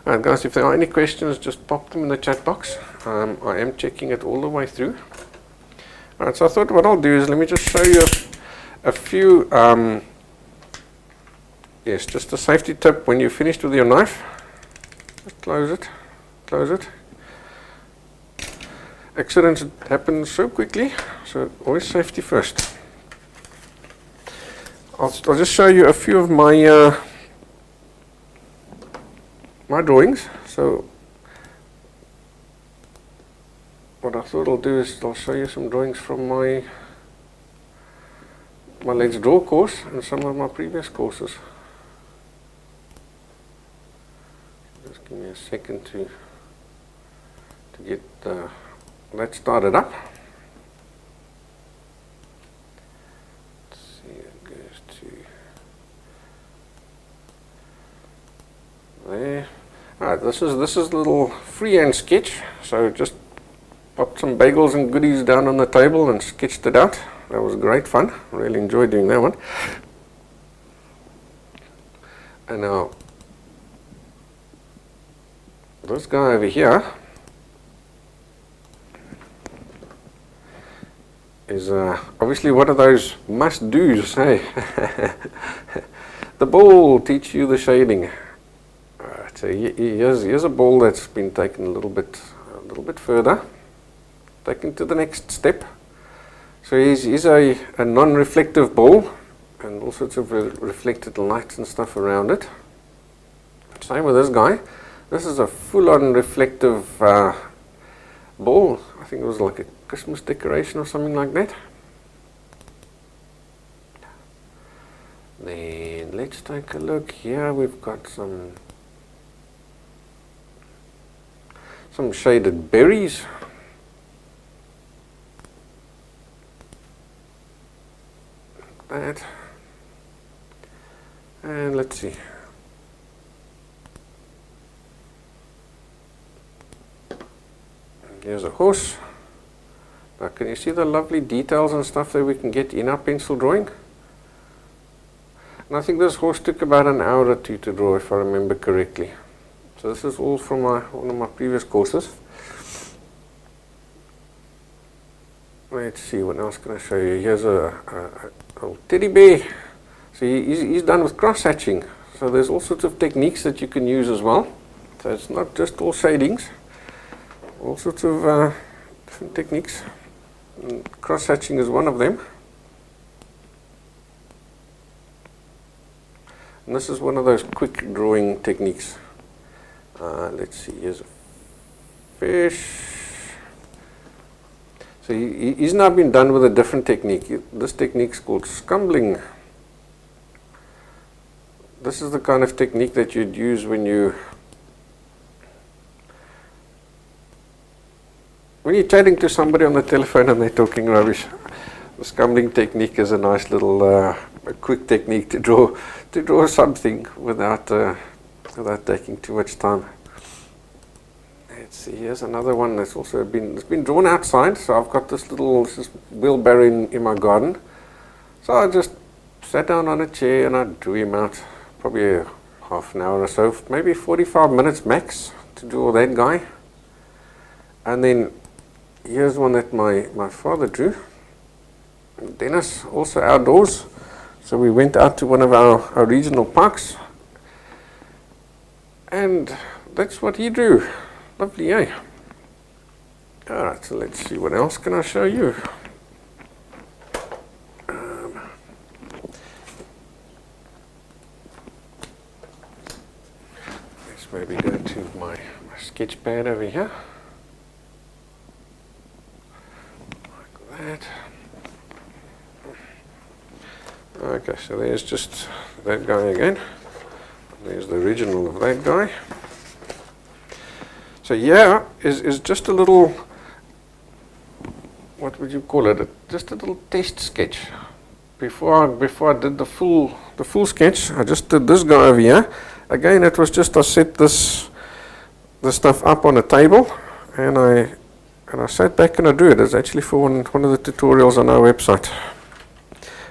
Speaker 1: Alright guys, if there are any questions, just pop them in the chat box. I am checking it all the way through. Alright, so I thought what I'll do is let me just show you a few, yes, just a safety tip when you're finished with your knife. Close it. Accidents happen so quickly, so always safety first. I'll just show you a few of my my drawings. So what I thought I'll do is I'll show you some drawings from my Let's Draw course and some of my previous courses. Just give me a second to get that started up. Let's see, it goes to there. Alright, this is a little freehand sketch. So just popped some bagels and goodies down on the table and sketched it out. That was great fun. Really enjoyed doing that one. And now this guy over here is obviously one of those must-dos, hey? The ball will teach you the shading. Alright, so here's a ball that's been taken a little bit further, taken to the next step. So he's a non-reflective ball, and all sorts of reflected lights and stuff around it. Same with this guy. This is a full-on reflective ball. I think it was like a Christmas decoration or something like that. Then let's take a look here. We've got some shaded berries. Like that. And let's see. Here's a horse. Now can you see the lovely details and stuff that we can get in our pencil drawing? And I think this horse took about an hour or 2 to draw, if I remember correctly. So this is all from one of my previous courses. Let's see, what else can I show you? Here's a little teddy bear. So he's done with cross-hatching. So there's all sorts of techniques that you can use as well. So it's not just all shadings. All sorts of different techniques. Cross-hatching is one of them. And this is one of those quick drawing techniques. Let's see, here's a fish. So he's now been done with a different technique. This technique is called scumbling. This is the kind of technique that you'd use when you're chatting to somebody on the telephone and they're talking rubbish. The scumbling technique is a nice little a quick technique to draw something without taking too much time. Let's see, here's another one that's also been drawn outside. So I've got this wheelbarrow in my garden. So I just sat down on a chair and I drew him out, probably a half an hour or so, maybe 45 minutes max to draw that guy. And then here's one that my father drew. Dennis, also outdoors. So we went out to one of our regional parks. And that's what he drew. Lovely, eh? Alright, so let's see, what else can I show you? Let's maybe go to my sketch pad over here. Like that. Okay, so there's just that guy again. There's the original of that guy. So yeah, is just a little, what would you call it? Just a little test sketch. Before I did the full sketch, I just did this guy over here. Again, it was just I set this stuff up on a table, and I sat back and I drew it. It's actually for one of the tutorials on our website.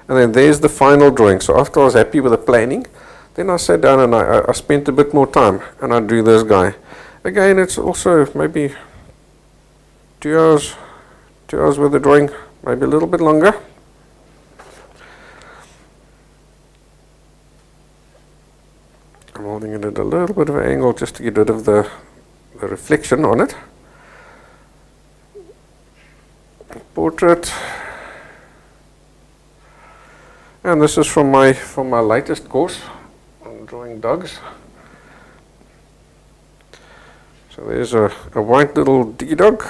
Speaker 1: And then there's the final drawing. So after I was happy with the planning, then I sat down and I spent a bit more time and I drew this guy. Again, it's also maybe 2 hours worth of drawing, maybe a little bit longer. I'm holding it at a little bit of an angle just to get rid of the reflection on it. Portrait. And this is from my latest course on drawing dogs. So there's a white little diggy dog.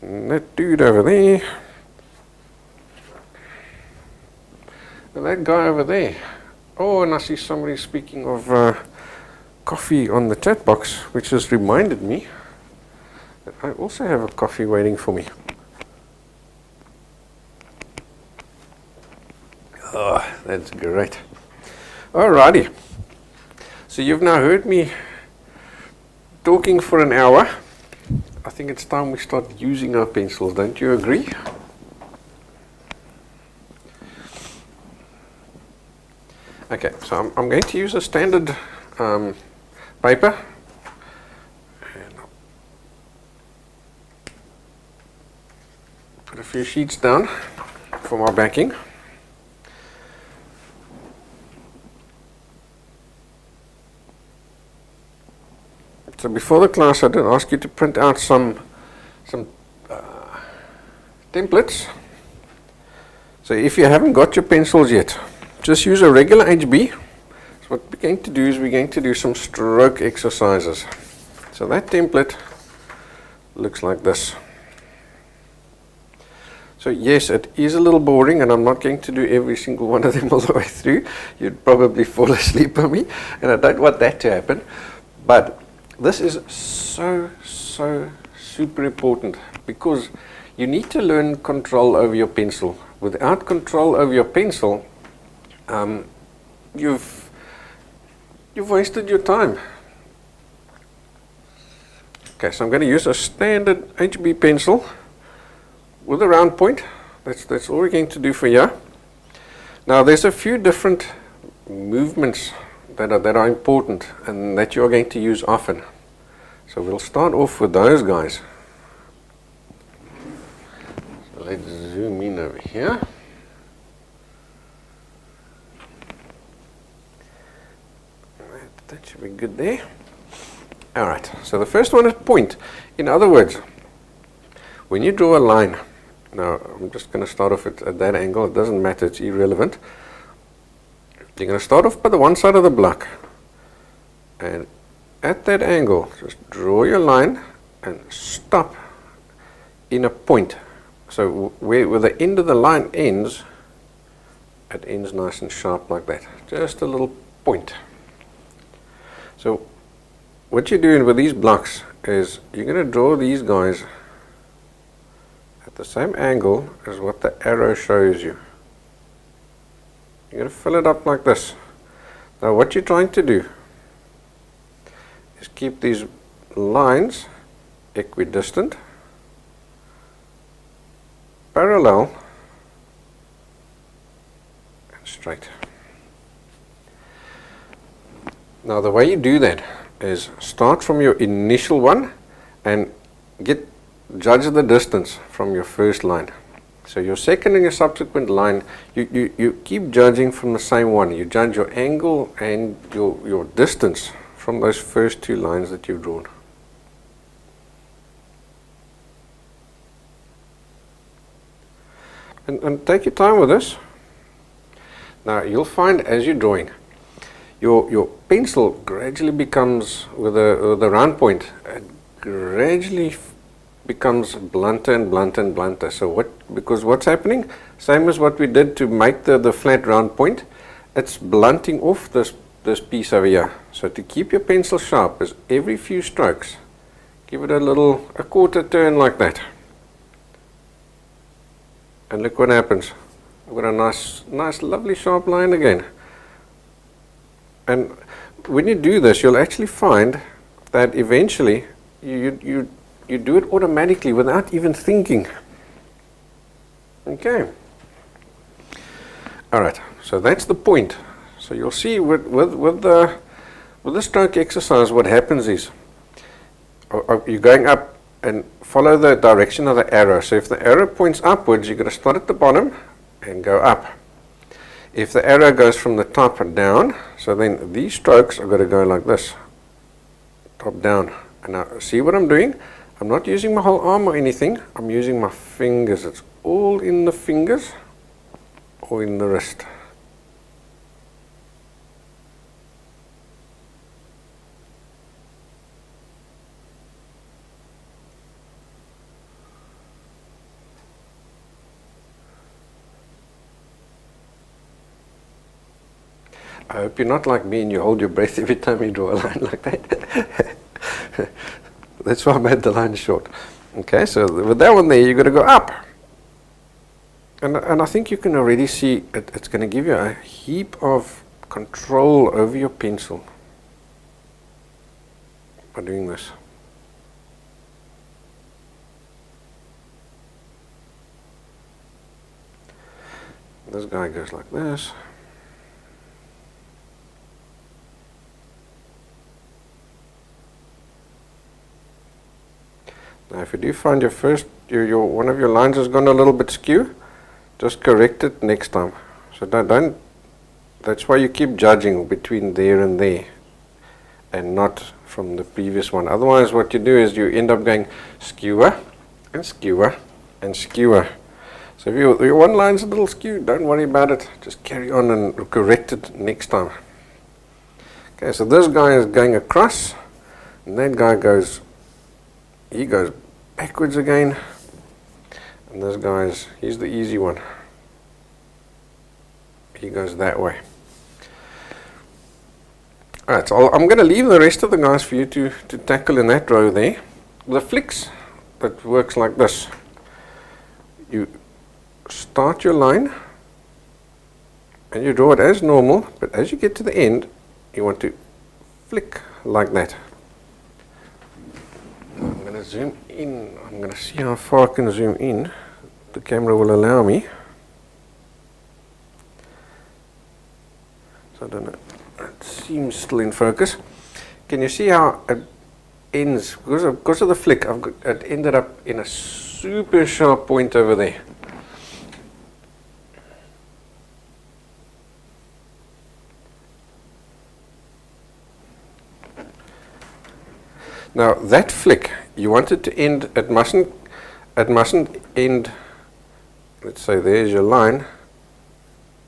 Speaker 1: And that dude over there. And that guy over there. Oh, and I see somebody speaking of coffee on the chat box, which has reminded me that I also have a coffee waiting for me. Oh, that's great. Alrighty. So you've now heard me talking for an hour. I think it's time we start using our pencils, don't you agree? Okay, so I'm going to use a standard paper. And I'll put a few sheets down for my backing. So before the class, I did ask you to print out some templates. So if you haven't got your pencils yet, just use a regular HB. So what we're going to do is we're going to do some stroke exercises. So that template looks like this. So yes, it is a little boring, and I'm not going to do every single one of them all the way through. You'd probably fall asleep on me, and I don't want that to happen. But this is so super important, because you need to learn control over your pencil. Without control over your pencil, you've wasted your time. Okay, so I'm going to use a standard HB pencil with a round point. That's all we're going to do for here. Now there's a few different movements that are important and that you're going to use often. So we'll start off with those guys. So let's zoom in over here. That should be good there. Alright, so the first one is point. In other words, when you draw a line, now I'm just going to start off at that angle, it doesn't matter, it's irrelevant. You're going to start off by the one side of the block, and at that angle just draw your line and stop in a point. So where the end of the line ends, it ends nice and sharp like that, just a little point. So what you're doing with these blocks is you're going to draw these guys at the same angle as what the arrow shows you. You're going to fill it up like this. Now what you're trying to do is keep these lines equidistant, parallel, and straight. Now the way you do that is start from your initial one and judge the distance from your first line. So your second and your subsequent line, you keep judging from the same one. You judge your angle and your distance from those first two lines that you've drawn. And take your time with this. Now you'll find as you're drawing, your pencil gradually becomes, with the round point, gradually becomes blunter and blunter and blunter. So because what's happening, same as what we did to make the flat round point, it's blunting off this piece over here. So to keep your pencil sharp is every few strokes, give it a quarter turn like that. And look what happens. I've got a nice lovely sharp line again. And when you do this, you'll actually find that eventually you do it automatically without even thinking. Okay. Alright, so that's the point. So you'll see with the stroke exercise, what happens is you're going up and follow the direction of the arrow. So if the arrow points upwards, you're going to start at the bottom and go up. If the arrow goes from the top and down, so then these strokes are going to go like this, top down. And now see what I'm doing? I'm not using my whole arm or anything, I'm using my fingers. It's all in the fingers or in the wrist. I hope you're not like me and you hold your breath every time you draw a line like that. That's why I made the line short. Okay, so with that one there, you're going to go up. And I think you can already see it's going to give you a heap of control over your pencil by doing this. This guy goes like this. Now if you do find your one of your lines has gone a little bit skew, just correct it next time. So don't that's why you keep judging between there and there and not from the previous one. Otherwise what you do is you end up going skewer and skewer and skewer. So if your one line's a little skewed, don't worry about it. Just carry on and correct it next time. Okay, so this guy is going across and that guy goes backwards again, and this guy's, he's the easy one. He goes that way. Alright, so I'm going to leave the rest of the guys for you to tackle in that row there. The flicks, that works like this. You start your line and you draw it as normal, but as you get to the end, you want to flick like that. I'm going to zoom in. I'm going to see how far I can zoom in. The camera will allow me. So I don't know. It seems still in focus. Can you see how it ends? Because of the flick, it ended up in a super sharp point over there. Now that flick, you want it to end, it mustn't end, let's say there's your line,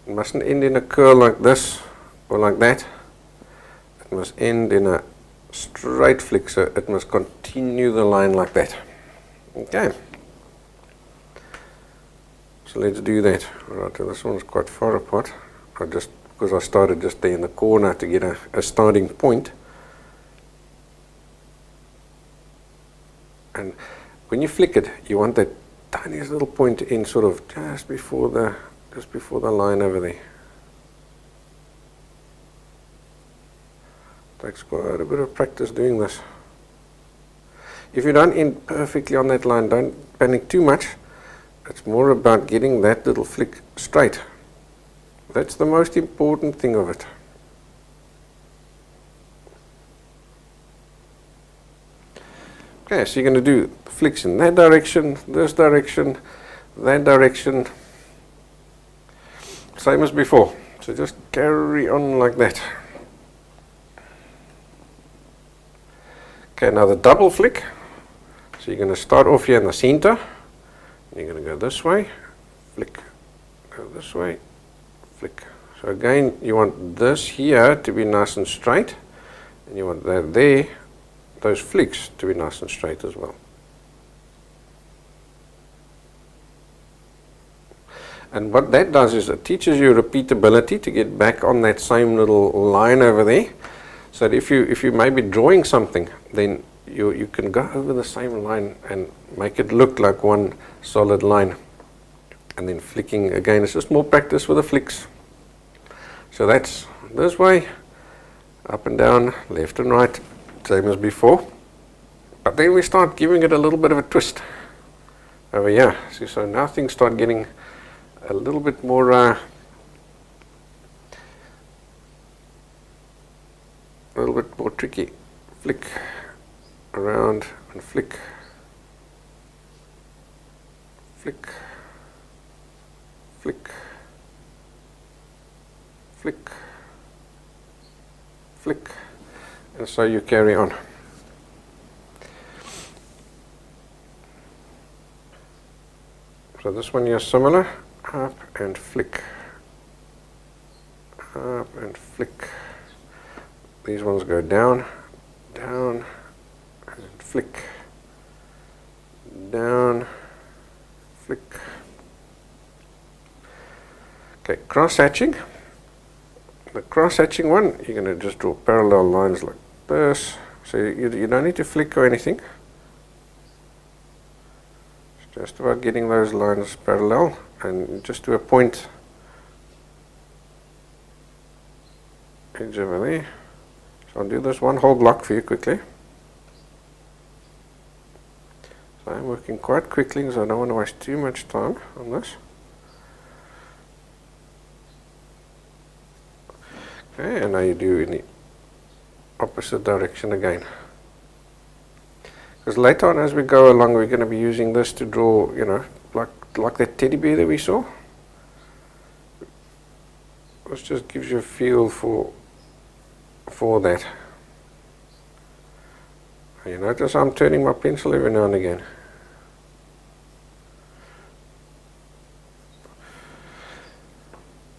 Speaker 1: it mustn't end in a curl like this or like that. It must end in a straight flick, so it must continue the line like that. Okay. So let's do that. Alright, so this one's quite far apart. Because I started just there in the corner to get a starting point. And when you flick it, you want that tiniest little point to end sort of just before the line over there. Takes quite a bit of practice doing this. If you don't end perfectly on that line, don't panic too much. It's more about getting that little flick straight. That's the most important thing of it. Okay, so you're going to do flicks in that direction, this direction, that direction, same as before. So just carry on like that. Okay, now the double flick. So you're going to start off here in the center. You're going to go this way, flick, go this way, flick. So again, you want this here to be nice and straight, and you want that there, those flicks to be nice and straight as well. And what that does is it teaches you repeatability to get back on that same little line over there. So that if you may be drawing something, then you can go over the same line and make it look like one solid line. And then flicking again, it's just more practice with the flicks. So that's this way, up and down, left and right, same as before. But then we start giving it a little bit of a twist over here. See, so now things start getting a little bit more tricky. Flick around and flick, flick, flick, flick, flick, and so you carry on. So this one here is similar. Up and flick, up and flick. These ones go down, down, and flick, down, flick. Okay, cross hatching. The cross hatching one, you're going to just draw parallel lines like this. So you don't need to flick or anything. It's just about getting those lines parallel. And just do a point edge over there. So I'll do this one whole block for you quickly. So I'm working quite quickly because I don't want to waste too much time on this. Okay, and now you do in the opposite direction again. Because later on as we go along, we're going to be using this to draw, you know, like that teddy bear that we saw. This just gives you a feel for that. You notice I'm turning my pencil every now and again.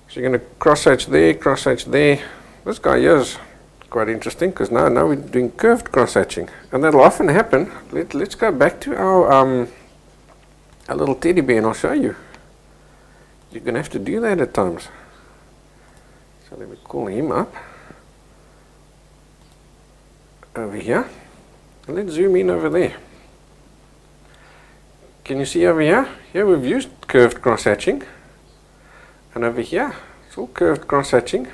Speaker 1: So you're going to cross hatch there, cross hatch there. This guy here is quite interesting because now we're doing curved cross hatching, and that'll often happen. Let's go back to our little teddy bear and I'll show you. You're going to have to do that at times. So let me call him up over here. And let's zoom in over there. Can you see over here? Here we've used curved cross hatching. And over here, it's all curved cross hatching.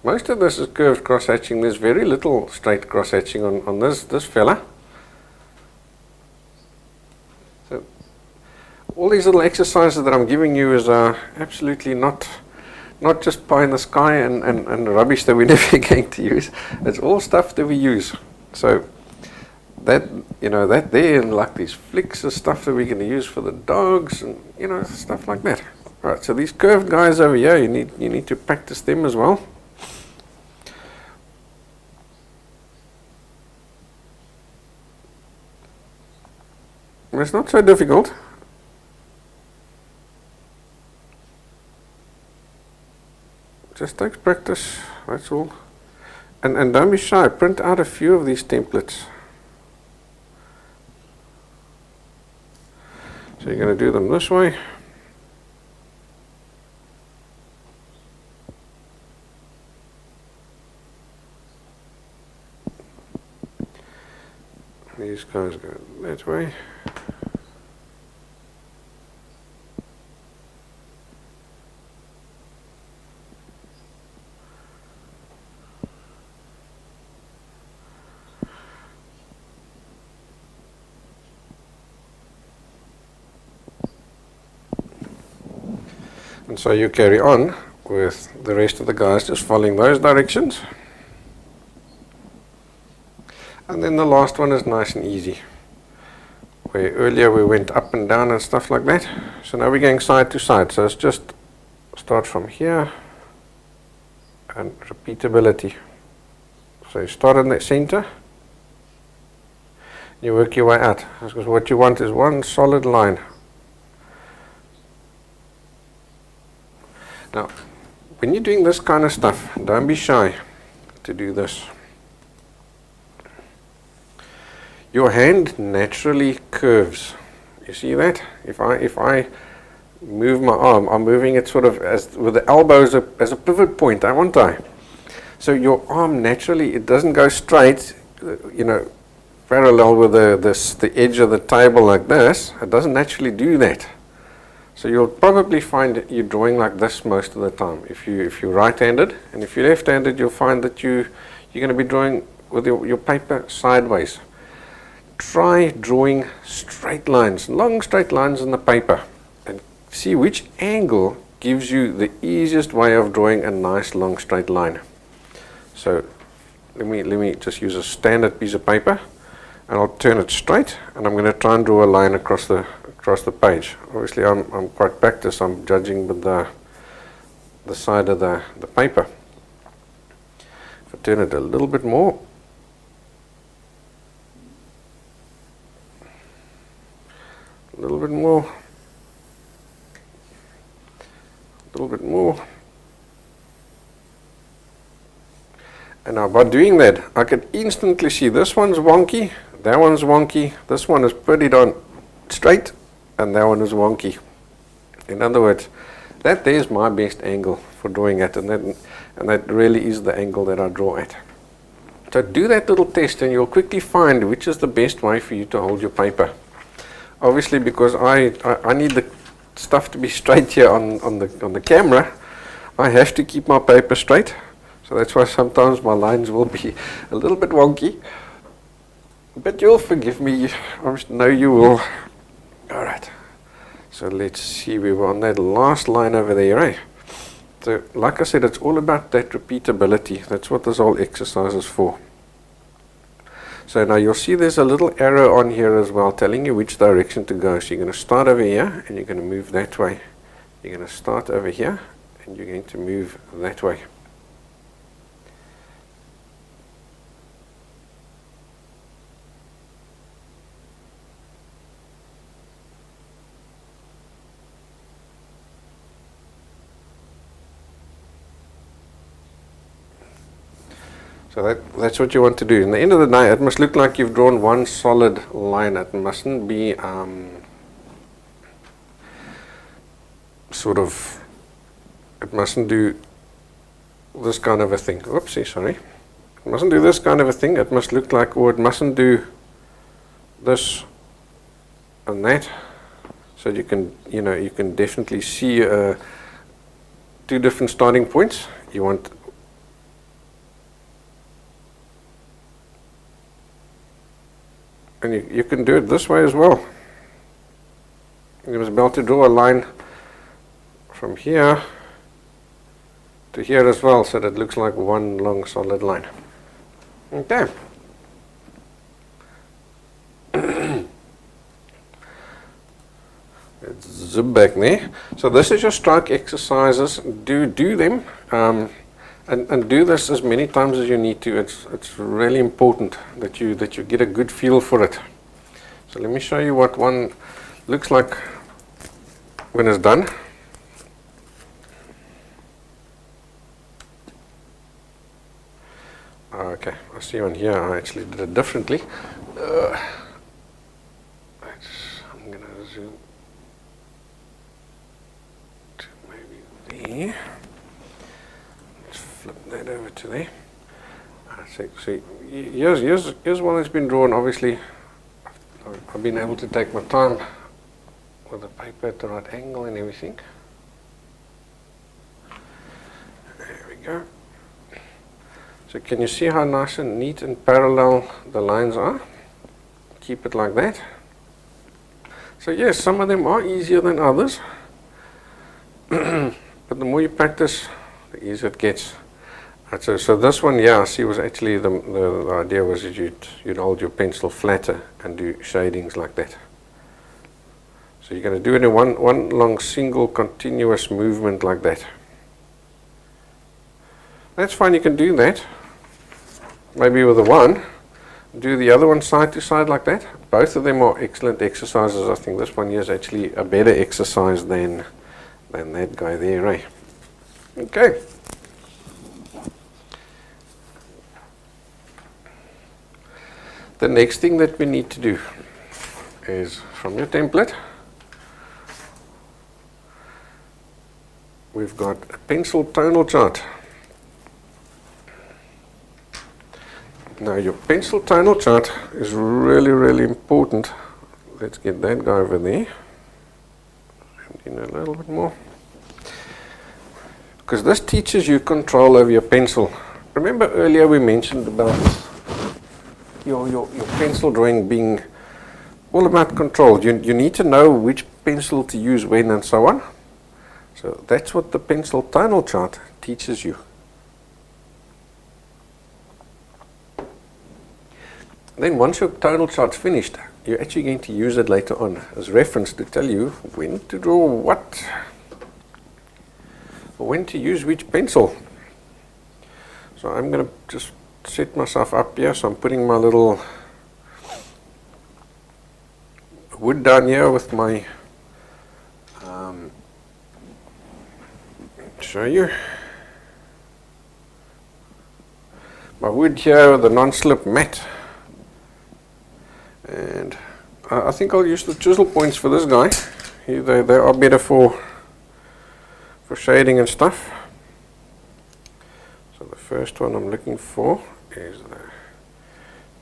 Speaker 1: Most of this is curved cross hatching. There's very little straight cross hatching on this fella. So all these little exercises that I'm giving you is absolutely not just pie in the sky and rubbish that we're never going to use. It's all stuff that we use. So that, you know, that there, and like these flicks is stuff that we're going to use for the dogs and, you know, stuff like that. Right, so these curved guys over here, you need to practice them as well. It's not so difficult. Just takes practice, that's all. And don't be shy, print out a few of these templates. So you're going to do them this way. These guys go that way. And so you carry on with the rest of the guys just following those directions. And then the last one is nice and easy, where earlier we went up and down and stuff like that. So now we're going side to side. So it's just start from here and repeatability. So you start in the center, you work your way out, because what you want is one solid line. Now, when you're doing this kind of stuff, don't be shy to do this. Your hand naturally curves. You see that? If I move my arm, I'm moving it sort of as with the elbow as a pivot point, won't I? So your arm naturally, it doesn't go straight, parallel with the edge of the table like this. It doesn't naturally do that. So you'll probably find you're drawing like this most of the time. If you're right-handed, and if you're left-handed, you'll find that you're going to be drawing with your paper sideways. Try drawing straight lines, long straight lines on the paper, and see which angle gives you the easiest way of drawing a nice long straight line. So let me just use a standard piece of paper, and I'll turn it straight, and I'm going to try and draw a line across the page. Obviously I'm quite practiced. I'm judging with the side of the paper. If I turn it a little bit more, a little bit more, and now by doing that I can instantly see this one's wonky, that one's wonky, this one is pretty darn straight, and that one is wonky. In other words, that there's my best angle for drawing at, and that really is the angle that I draw at. So do that little test and you'll quickly find which is the best way for you to hold your paper. Obviously, because I need the stuff to be straight here on the camera, I have to keep my paper straight. So that's why sometimes my lines will be a little bit wonky. But you'll forgive me. I know you will. Alright. So let's see, we were on that last line over there, eh? So like I said, it's all about that repeatability. That's what this whole exercise is for. So now you'll see there's a little arrow on here as well telling you which direction to go. So you're going to start over here and you're going to move that way. You're going to start over here and you're going to move that way. So that's what you want to do. In the end of the day, it must look like you've drawn one solid line. It mustn't be it mustn't do this kind of a thing. Oopsie, sorry. It mustn't do this kind of a thing. It must look like, or it mustn't do this and that. So you can definitely see two different starting points. You want and you can do it this way as well. You must be able to draw a line from here to here as well, so that it looks like one long solid line. Okay. Let's zip back there. So this is your stroke exercises. Do them. And do this as many times as you need to. It's really important that you get a good feel for it. So let me show you what one looks like when it's done. Okay, I see on here I actually did it differently. I'm going to zoom to maybe there. Flip that over to there. See, here's one that's been drawn. Obviously, I've been able to take my time with the paper at the right angle and everything. There we go. So can you see how nice and neat and parallel the lines are? Keep it like that. So yes, some of them are easier than others. but the more you practice, the easier it gets. Right, so this one, yeah, I see, was actually the idea was that you'd hold your pencil flatter and do shadings like that. So you're going to do it in one long single continuous movement like that. That's fine, you can do that. Maybe with the one, do the other one side to side like that. Both of them are excellent exercises. I think this one here is actually a better exercise than that guy there, eh? Okay. The next thing that we need to do is, from your template, we've got a pencil tonal chart. Now your pencil tonal chart is really, really important. Let's get that guy over there. In a little bit more. Because this teaches you control over your pencil. Remember earlier we mentioned about your pencil drawing being all about control. You need to know which pencil to use when and so on. So that's what the pencil tonal chart teaches you. Then once your tonal chart's finished, you're actually going to use it later on as reference to tell you when to draw what, or when to use which pencil. So I'm going to just set myself up here. So I'm putting my little wood down here with my, show you, my wood here with the non-slip mat. And I think I'll use the chisel points for this guy. They are better for shading and stuff. So the first one I'm looking for is the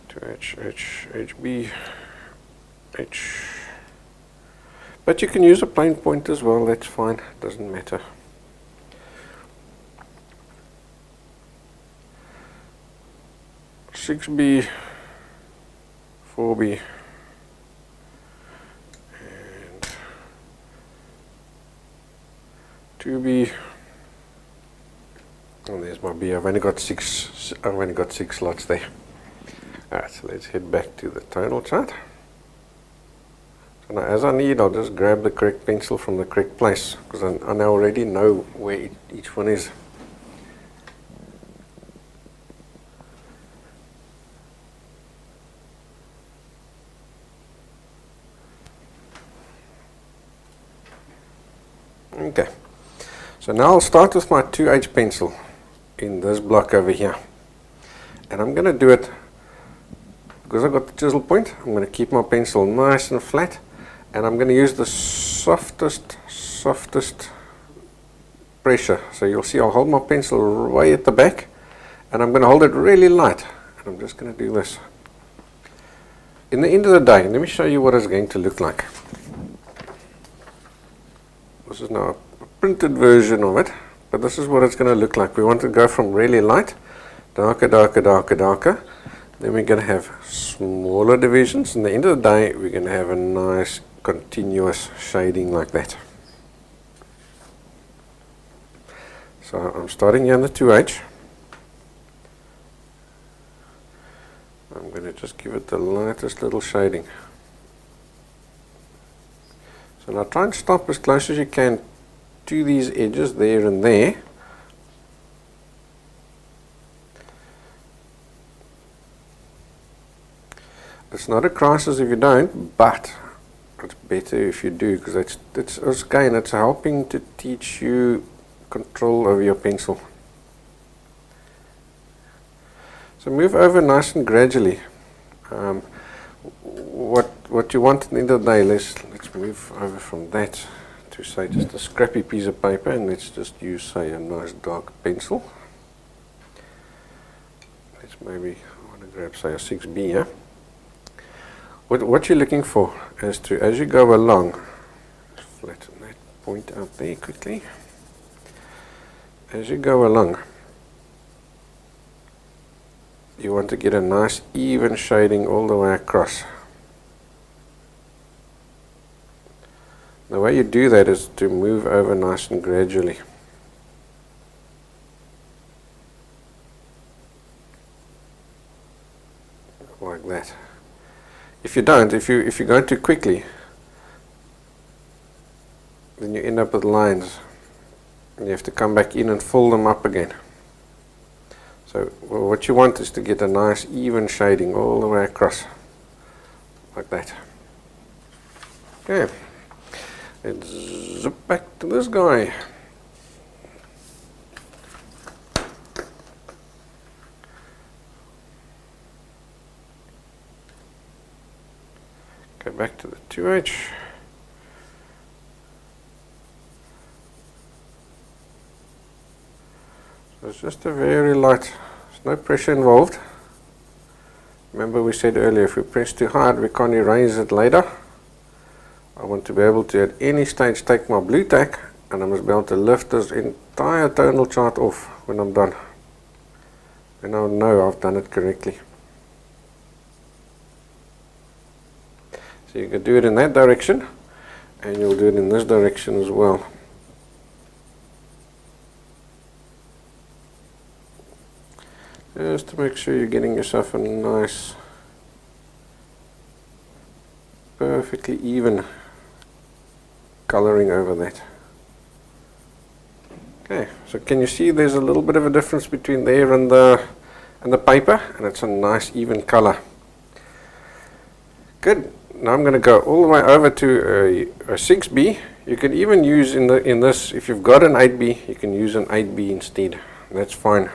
Speaker 1: 2H, H. But you can use a plain point as well, that's fine, doesn't matter. B, 4B, and 2B, and there's my B. I've only got six slots there. Alright, so let's head back to the tonal chart. So now as I need, I'll just grab the correct pencil from the correct place, because I now already know where each one is. Okay, so now I'll start with my 2H pencil in this block over here, and I'm going to do it because I've got the chisel point. I'm going to keep my pencil nice and flat, and I'm going to use the softest pressure. So you'll see I'll hold my pencil way at the back, and I'm going to hold it really light, and I'm just going to do this. In the end of the day, let me show you what it's going to look like. This is now a printed version of it, but this is what it's going to look like. We want to go from really light, darker, darker, darker, darker. Then we're going to have smaller divisions. In the end of the day, we're going to have a nice continuous shading like that. So I'm starting here on the 2H. I'm going to just give it the lightest little shading. So now try and stop as close as you can to these edges there and there. It's not a crisis if you don't, but it's better if you do, because it's helping to teach you control over your pencil. So move over nice and gradually. What you want at the end of the day, let's move over from that to say just a scrappy piece of paper, and let's just use, say, a nice dark pencil. Let's maybe, I want to grab, say, a 6B here. What you're looking for is to, as you go along, just flatten that point out there quickly. As you go along, you want to get a nice even shading all the way across. The way you do that is to move over nice and gradually. if you don't, if you go too quickly, then you end up with lines and you have to come back in and fill them up again. So what you want is to get a nice even shading all the way across, like that. Okay, let's zip back to this guy. Go back to the 2H. So it's just a very light, there's no pressure involved. Remember we said earlier, if we press too hard we can't erase it later. I want to be able to at any stage take my blue tack and I must be able to lift this entire tonal chart off when I'm done. And I'll know I've done it correctly. So you can do it in that direction and you'll do it in this direction as well. Just to make sure you're getting yourself a nice, perfectly even coloring over that. Okay, so can you see there's a little bit of a difference between there and the paper, and it's a nice even color. Good. Now I'm going to go all the way over to a 6B. You can even use in this, if you've got an 8B, you can use an 8B instead. That's fine.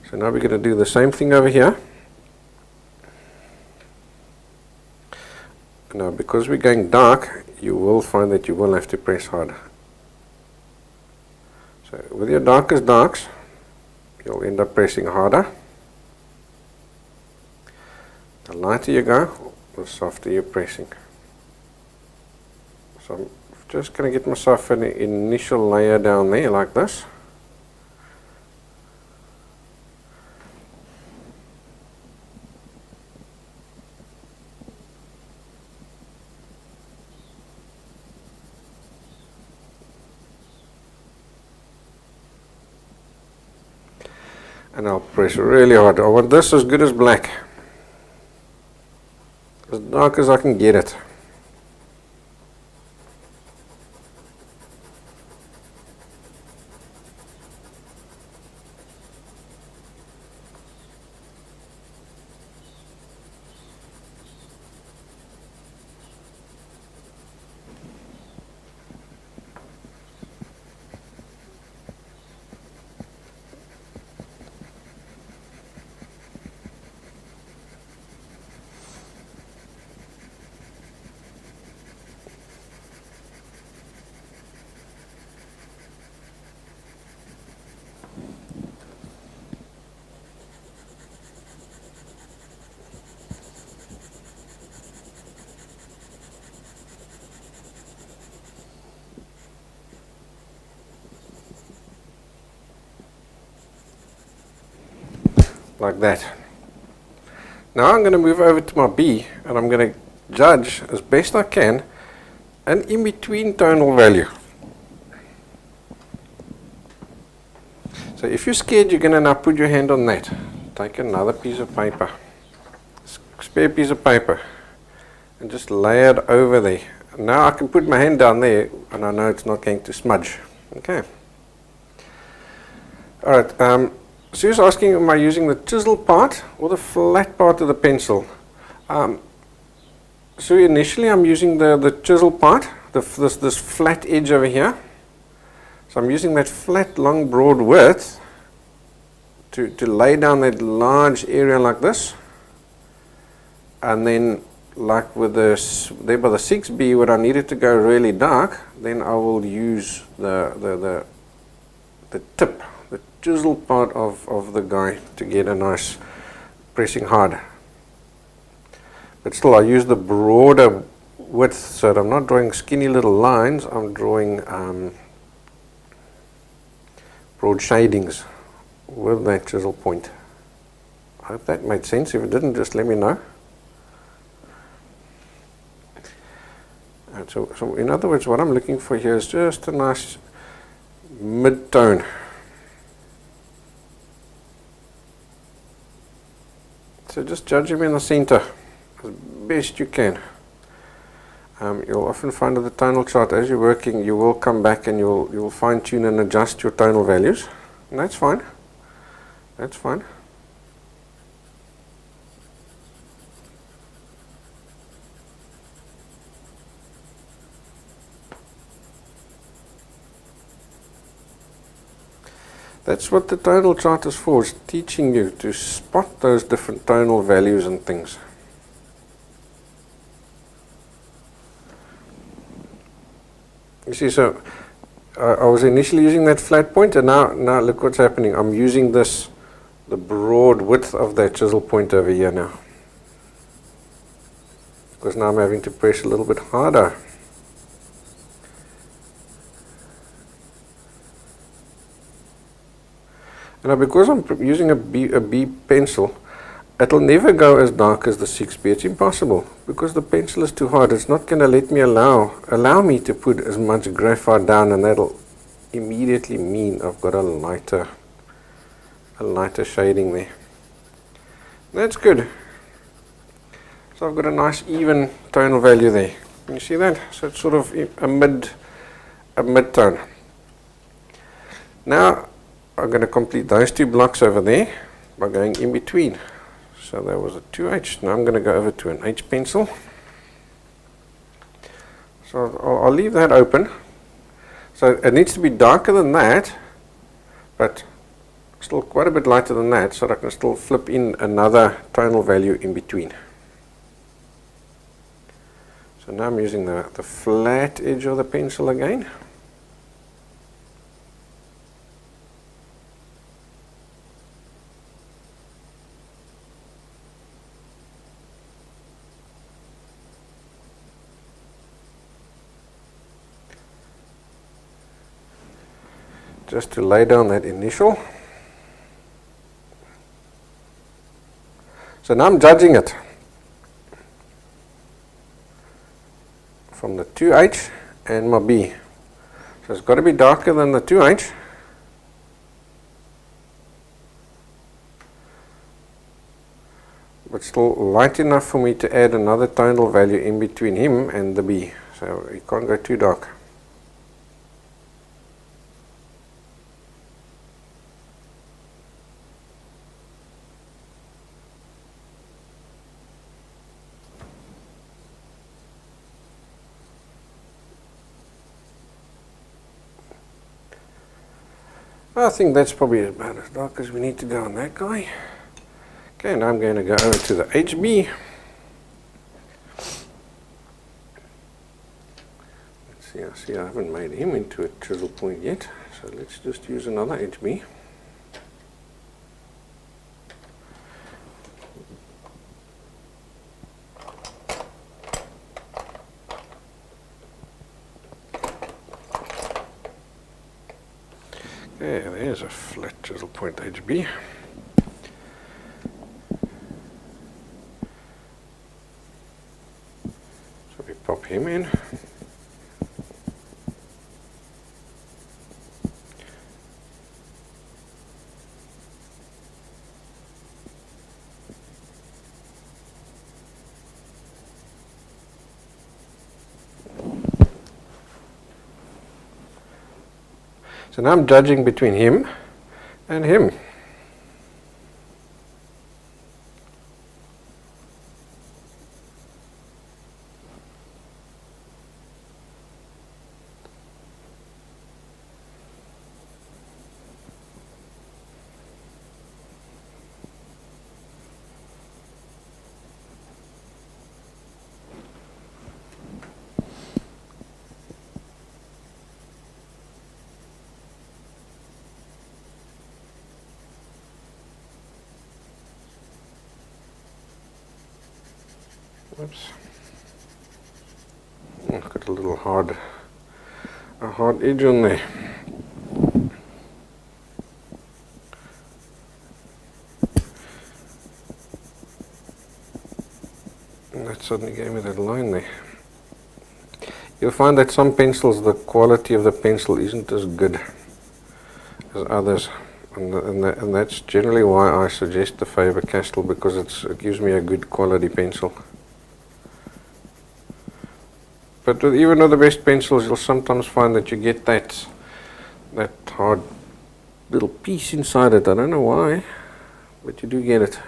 Speaker 1: So now we're going to do the same thing over here. Now because we're going dark, you will find that you will have to press hard. So with your darkest darks, you'll end up pressing harder. The lighter you go, the softer you're pressing. So I'm just going to get myself an initial layer down there like this. And I'll press really hard. I want this as good as black. As dark as I can get it. Like that. Now I'm going to move over to my B and I'm going to judge as best I can an in-between tonal value. So if you're scared you're going to now put your hand on that, take another piece of paper, spare piece of paper, and just lay it over there. Now I can put my hand down there and I know it's not going to smudge. Okay. Alright, so he's asking, am I using the chisel part or the flat part of the pencil? So initially I'm using the chisel part, this flat edge over here. So I'm using that flat, long, broad width to lay down that large area like this. And then like with there by the 6B, when I need it to go really dark, then I will use the tip, the chisel part of the guy to get a nice pressing hard. But still I use the broader width so that I'm not drawing skinny little lines, I'm drawing broad shadings with that chisel point. I hope that made sense. If it didn't, just let me know. And so in other words, what I'm looking for here is just a nice mid-tone. So just judge him in the center as best you can. You'll often find with the tonal chart, as you're working, you will come back and you'll fine tune and adjust your tonal values, and that's fine. That's fine. That's what the tonal chart is for, is teaching you to spot those different tonal values and things. You see, so I was initially using that flat point, and now look what's happening. I'm using this, the broad width of that chisel point over here now. Because now I'm having to press a little bit harder. Now because I'm using a B pencil, it'll never go as dark as the 6B. It's impossible because the pencil is too hard. It's not going to let me allow me to put as much graphite down, and that'll immediately mean I've got a lighter shading there. That's good. So I've got a nice even tonal value there. Can you see that? So it's sort of a mid-tone. Now I'm going to complete those two blocks over there by going in between. So that was a 2H. Now I'm going to go over to an H pencil. So I'll leave that open. So it needs to be darker than that, but still quite a bit lighter than that, so that I can still flip in another tonal value in between. So now I'm using the flat edge of the pencil again. Just to lay down that initial. So now I'm judging it from the 2H and my B. So it's got to be darker than the 2H. But still light enough for me to add another tonal value in between him and the B. So you can't go too dark. I think that's probably about as dark as we need to go on that guy. Okay, now I'm going to go over to the HB. Let's see, I haven't made him into a chisel point yet, so let's just use another HB. Okay, there's a flat chisel point HB. So we pop him in. So now I'm judging between him and him. Oops. I've got a little hard edge on there. And that suddenly gave me that line there. You'll find that some pencils, the quality of the pencil isn't as good as others. And that's generally why I suggest the Faber-Castell, because it gives me a good quality pencil. But even with the best pencils, you'll sometimes find that you get that hard little piece inside it. I don't know why, but you do get it.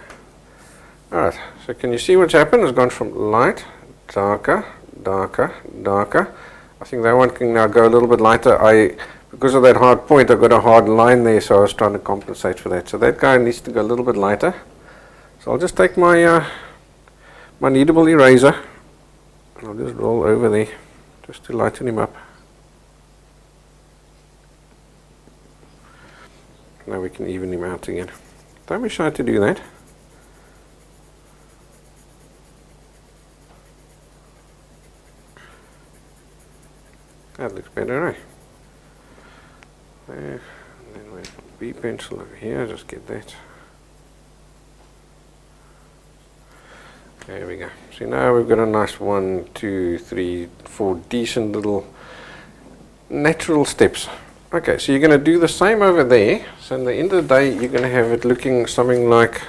Speaker 1: Alright, so can you see what's happened? It's gone from light, darker, darker, darker. I think that one can now go a little bit lighter. Because of that hard point, I've got a hard line there, so I was trying to compensate for that. So that guy needs to go a little bit lighter. So I'll just take my my kneadable eraser, and I'll just roll over there, just to lighten him up. Now we can even him out again. Don't be shy to do that. That looks better, eh? There, and then we have a B pencil over here, just get that. There we go. See, now we've got a nice 1, 2, 3, 4 decent little natural steps. Okay, so you're going to do the same over there. So in the end of the day, you're going to have it looking something like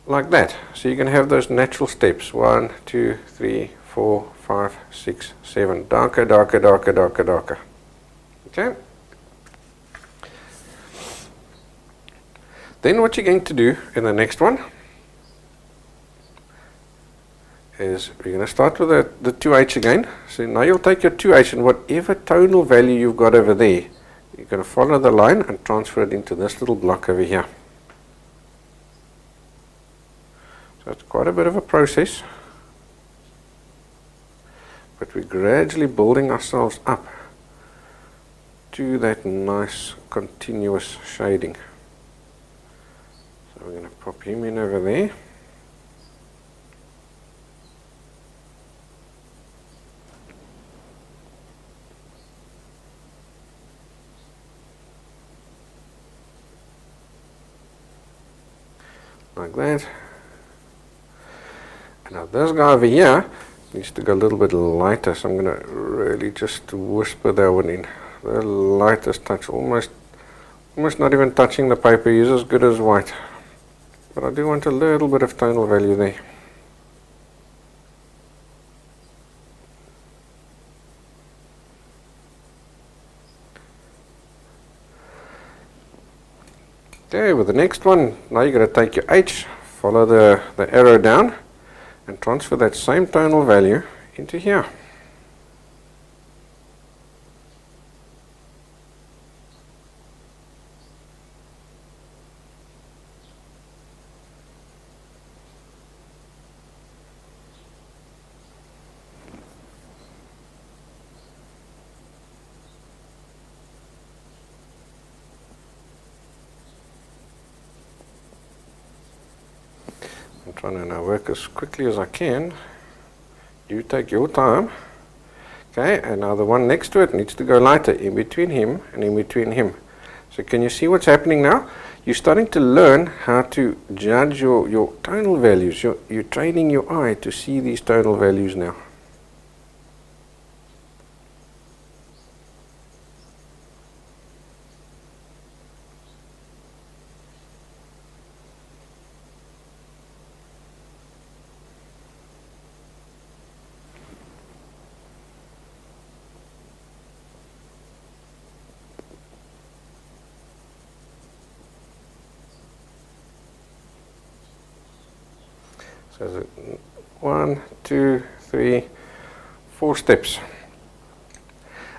Speaker 1: that. So you're going to have those natural steps. 1, 2, 3, 4, 5, 6, 7. Darker, darker, darker, darker, darker. Okay. Then what you're going to do in the next one is we're going to start with the 2H again. So now you'll take your 2H and whatever tonal value you've got over there, you're going to follow the line and transfer it into this little block over here. So it's quite a bit of a process, but we're gradually building ourselves up to that nice continuous shading. So we're going to pop him in over there. Like that. And now this guy over here needs to go a little bit lighter, so I'm going to really just whisper that one in. The lightest touch, almost not even touching the paper. He's as good as white. But I do want a little bit of tonal value there. Okay, with the next one, now you're going to take your H, follow the arrow down, and transfer that same tonal value into here. I'm trying to now work as quickly as I can. You take your time. Okay, and now the one next to it needs to go lighter, in between him and in between him. So can you see what's happening now? You're starting to learn how to judge your tonal values. You're training your eye to see these tonal values now. So 1, 2, 3, 4 steps.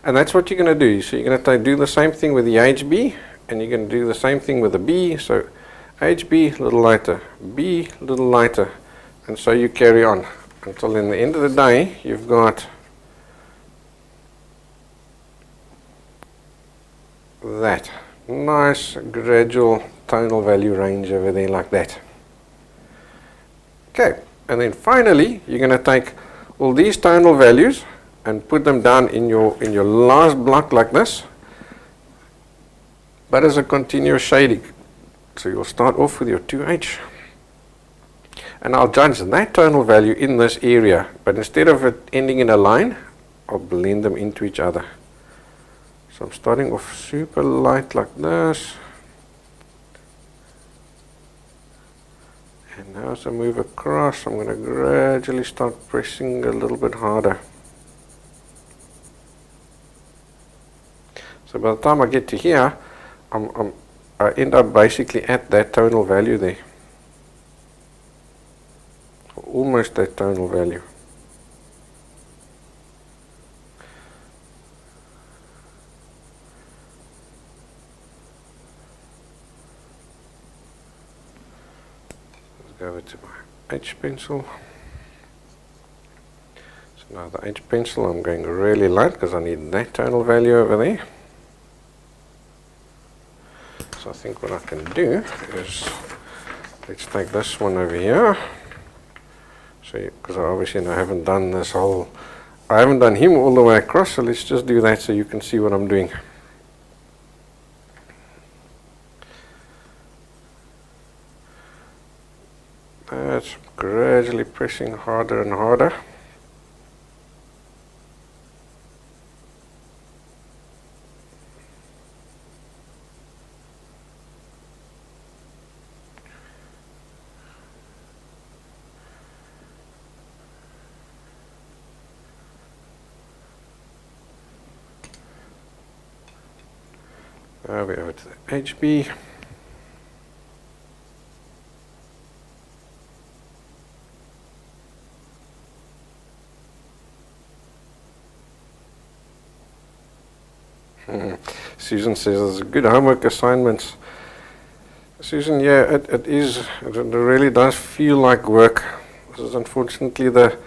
Speaker 1: And that's what you're going to do. So you're going to do the same thing with the HB, and you're going to do the same thing with the B. So HB, a little lighter, B, a little lighter, and so you carry on until in the end of the day you've got that nice gradual tonal value range over there like that. Okay, and then finally you're going to take all these tonal values and put them down in your last block like this, but as a continuous shading. So you'll start off with your 2H, and I'll judge that tonal value in this area, but instead of it ending in a line, I'll blend them into each other. So I'm starting off super light like this. And now as I move across, I'm going to gradually start pressing a little bit harder. So by the time I get to here, I end up basically at that tonal value there. Almost that tonal value. Let's go over to my H pencil. So now the H pencil, I'm going really light because I need that tonal value over there. So I think what I can do is, let's take this one over here. So, because obviously I haven't done this whole, I haven't done him all the way across, so let's just do that so you can see what I'm doing. That's gradually pressing harder and harder. Now we're over to the HB. Susan says there's good homework assignments. Susan, yeah, it is. It really does feel like work. This is unfortunately the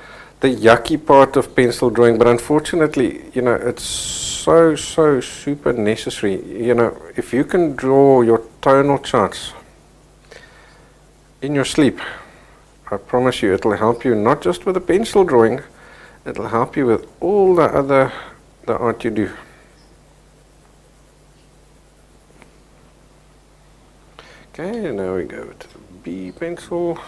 Speaker 1: yucky part of pencil drawing, but unfortunately, you know, it's so super necessary. You know, if you can draw your tonal charts in your sleep, I promise you it'll help you not just with the pencil drawing, it'll help you with all the art you do. Okay, now we go to the B pencil.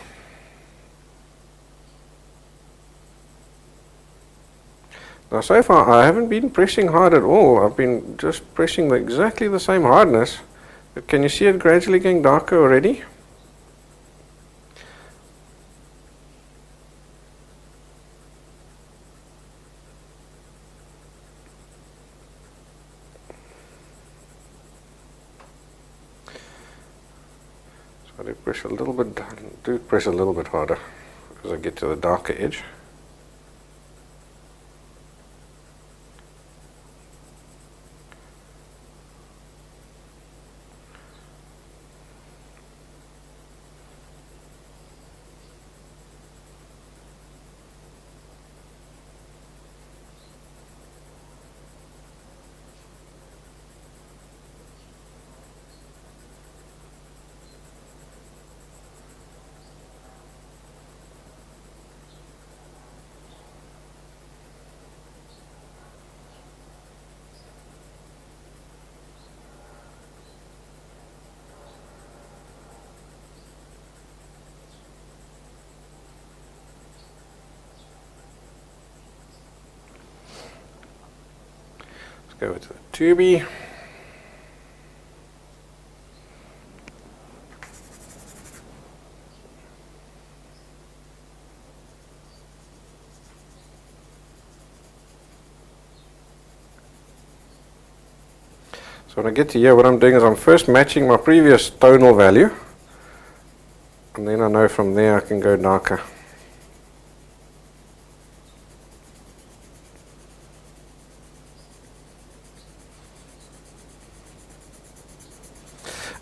Speaker 1: Now so far I haven't been pressing hard at all. I've been just pressing exactly the same hardness. But can you see it gradually getting darker already? So I do press a little bit harder as I get to the darker edge. Go to the 2B. So when I get to here, what I'm doing is I'm first matching my previous tonal value, and then I know from there I can go darker.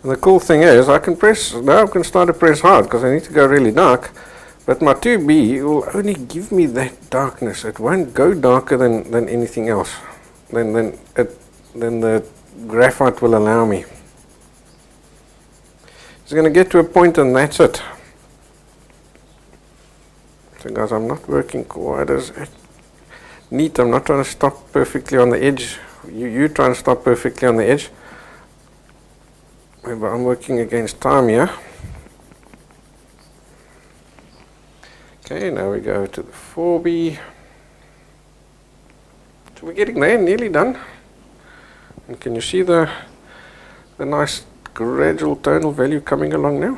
Speaker 1: And the cool thing is, I can start to press hard because I need to go really dark, but my 2B will only give me that darkness. It won't go darker than anything else. Then the graphite will allow me. It's going to get to a point and that's it. So guys, I'm not working quite as neat. I'm not trying to stop perfectly on the edge. You try and stop perfectly on the edge. But I'm working against time here. Okay, now we go to the 4B. So we're getting there, nearly done. And can you see the nice gradual tonal value coming along now?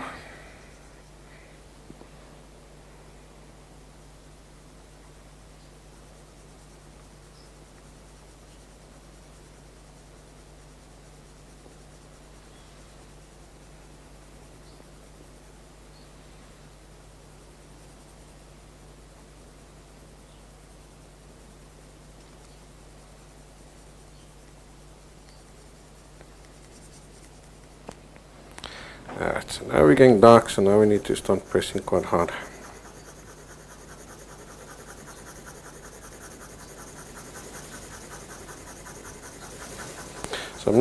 Speaker 1: Alright, so now we're getting dark, so now we need to start pressing quite hard. So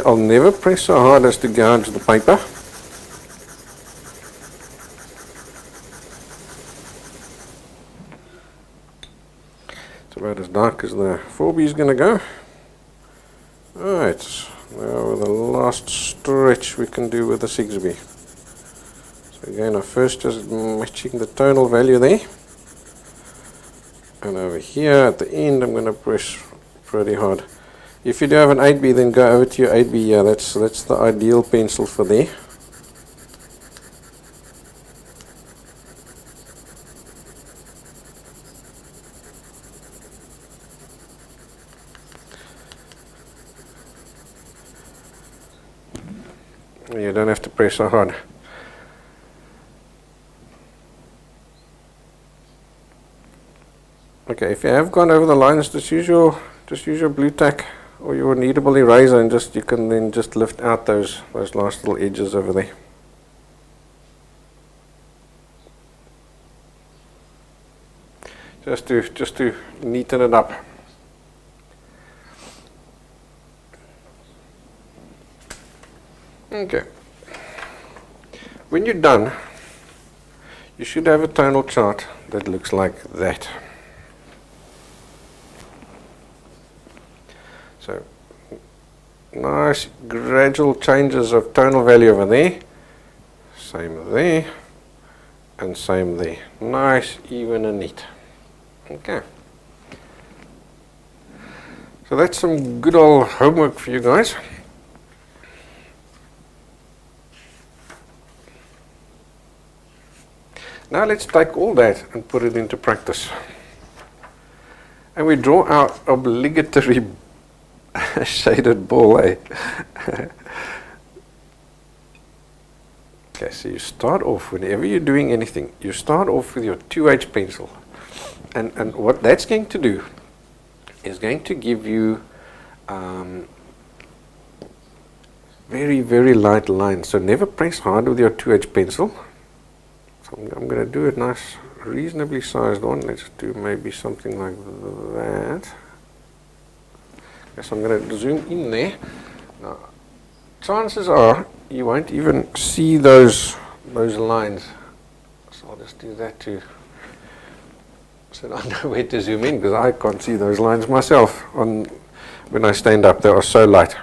Speaker 1: I'll never press so hard as to gouge the paper. It's about as dark as the 4B is going to go. Alright, now the last stretch we can do with the 6B. So again, I'm first just matching the tonal value there. And over here at the end, I'm going to press pretty hard. If you do have an 8B, then go over to your 8B. Yeah, that's the ideal pencil for there. You don't have to press so hard. Okay, if you have gone over the lines, just use your blue tack or your kneadable eraser, and you can then just lift out those last little edges over there. Just to neaten it up. Okay. When you're done, you should have a tonal chart that looks like that. So, nice gradual changes of tonal value over there, same there, and same there. Nice, even and neat. Okay. So that's some good old homework for you guys. Now let's take all that and put it into practice. And we draw our obligatory shaded ball, eh? Okay, so you start off, whenever you're doing anything, you start off with your 2H pencil. And what that's going to do is going to give you very, very light lines. So never press hard with your 2H pencil. So I'm going to do a nice, reasonably sized one. Let's do maybe something like that. So I'm going to zoom in there. Now, chances are you won't even see those lines. So I'll just do that too, so I know where to zoom in, because I can't see those lines myself when I stand up. They are so light.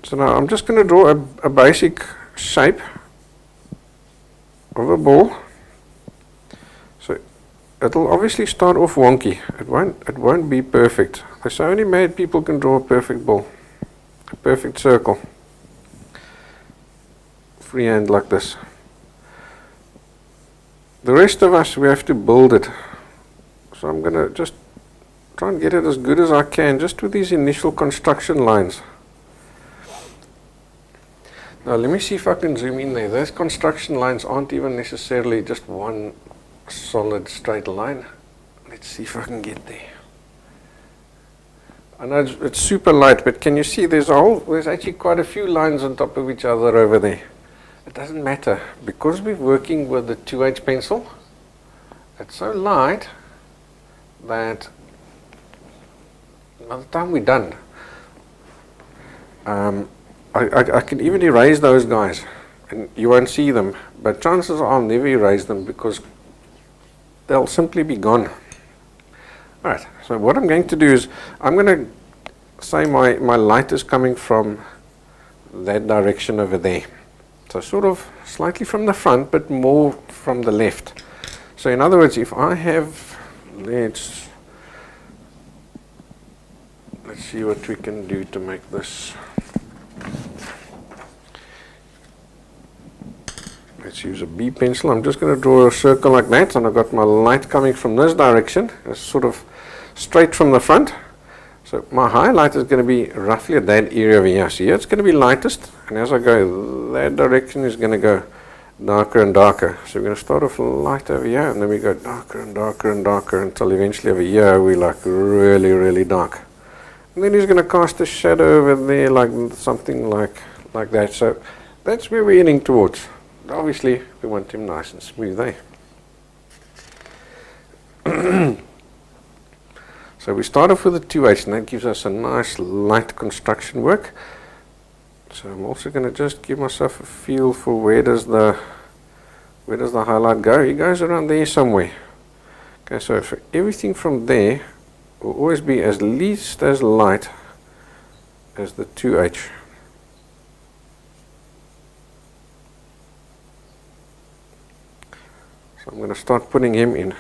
Speaker 1: So now I'm just going to draw a basic shape of a ball. So it'll obviously start off wonky. It won't be perfect. There's so many mad people can draw a perfect ball, a perfect circle, freehand like this. The rest of us, we have to build it. So I'm going to just try and get it as good as I can, just with these initial construction lines. Now let me see if I can zoom in there. Those construction lines aren't even necessarily just one solid straight line. Let's see if I can get there. I know it's super light, but can you see there's actually quite a few lines on top of each other over there. It doesn't matter, because we're working with the 2H pencil. It's so light that by the time we're done, I can even erase those guys and you won't see them, but chances are I'll never erase them because they'll simply be gone. Alright, so what I'm going to do is I'm going to say my light is coming from that direction over there. So sort of slightly from the front, but more from the left. So in other words, if I have, let's see what we can do to make this. Let's use a B pencil. I'm just going to draw a circle like that, and I've got my light coming from this direction. It's sort of straight from the front. So my highlight is going to be roughly at that area over here. So here it's going to be lightest, and as I go, that direction is going to go darker and darker. So we're going to start off light over here, and then we go darker and darker and darker until eventually over here we're like really, really dark. And then he's going to cast a shadow over there, like something like that. So that's where we're heading towards. Obviously, we want him nice and smooth, eh? So we start off with a 2H, and that gives us a nice light construction work. So I'm also going to just give myself a feel for where does the highlight go. He goes around there somewhere. Okay, so for everything from there will always be at least as light as the 2H. So I'm going to start putting him in.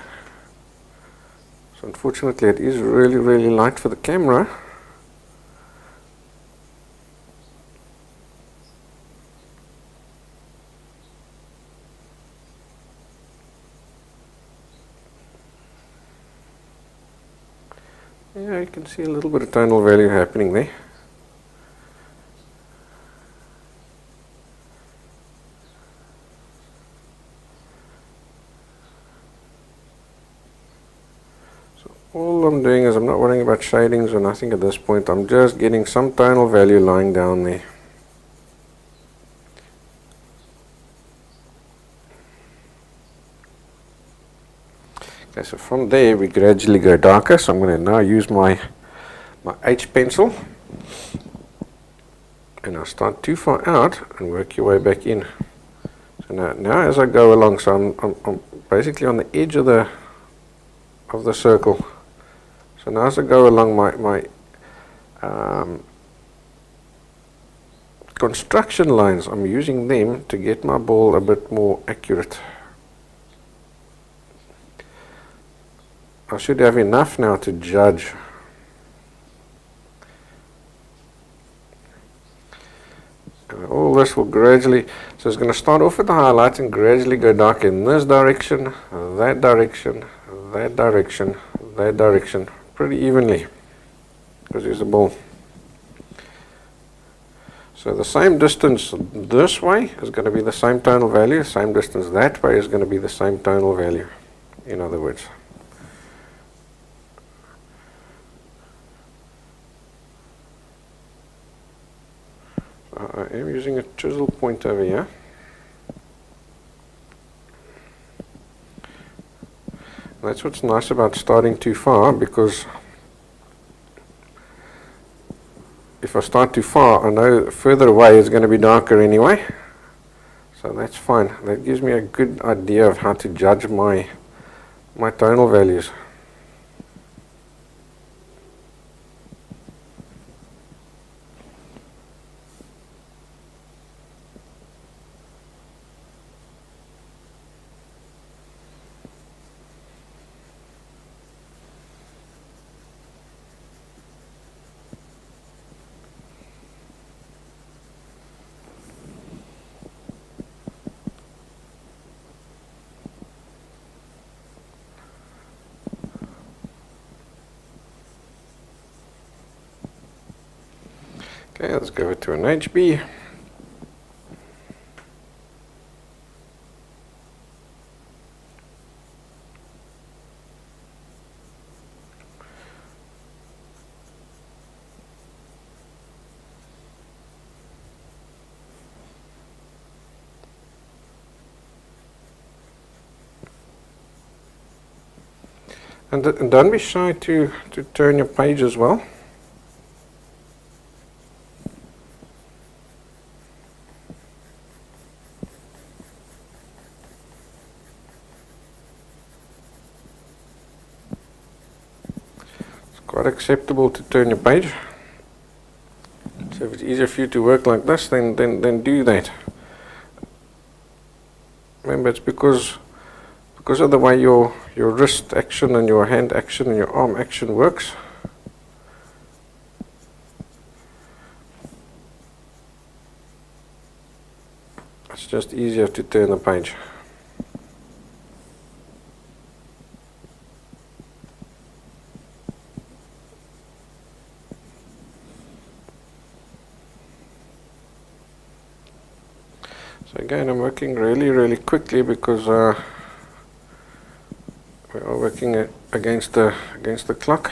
Speaker 1: So unfortunately it is really, really light for the camera. Yeah, you can see a little bit of tonal value happening there. All I'm doing is I'm not worrying about shadings or nothing at this point. I'm just getting some tonal value lying down there. Okay, so from there we gradually go darker. So I'm going to now use my H pencil, and I'll start too far out and work your way back in. So now as I go along, so I'm basically on the edge of the circle. So now as I go along my construction lines, I'm using them to get my ball a bit more accurate. I should have enough now to judge. And all this will gradually, so it's going to start off with the highlights and gradually go dark in this direction, that direction, that direction, that direction, pretty evenly, because there's a ball. So the same distance this way is going to be the same tonal value, same distance that way is going to be the same tonal value, in other words. I am using a chisel point over here. That's what's nice about starting too far, because if I start too far, I know further away is going to be darker anyway. So that's fine. That gives me a good idea of how to judge my tonal values. Okay, let's go to an HB. And don't be shy to turn your page as well. It's quite acceptable to turn your page. So if it's easier for you to work like this, then do that. Remember, it's because of the way your wrist action and your hand action and your arm action works. It's just easier to turn the page. So again, I'm working really quickly because we are working against the clock.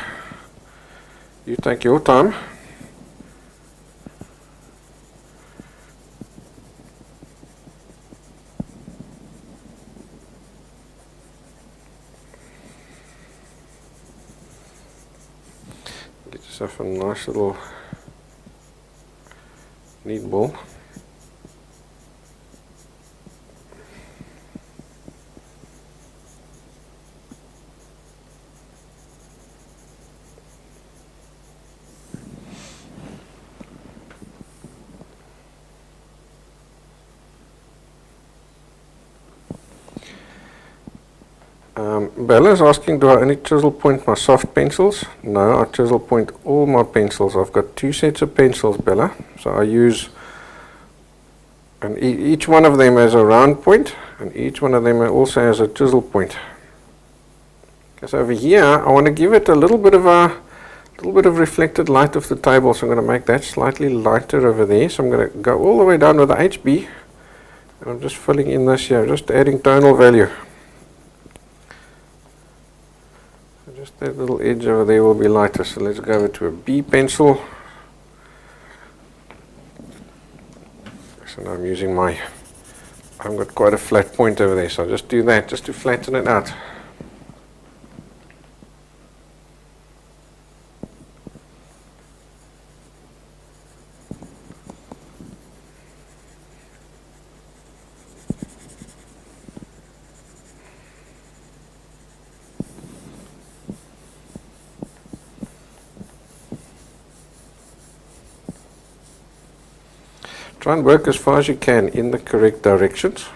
Speaker 1: You take your time. Get yourself a nice little neat ball. Bella's asking, do I only chisel point my soft pencils? No, I chisel point all my pencils. I've got two sets of pencils, Bella. So I use, and each one of them has a round point, and each one of them also has a chisel point. Because over here, I want to give it a little bit of reflected light of the table, so I'm going to make that slightly lighter over there. So I'm going to go all the way down with the HB, and I'm just filling in this here, just adding tonal value. Just that little edge over there will be lighter, so let's go over to a B pencil. So now I'm using I've got quite a flat point over there, so I'll just do that just to flatten it out. Try and work as far as you can in the correct directions.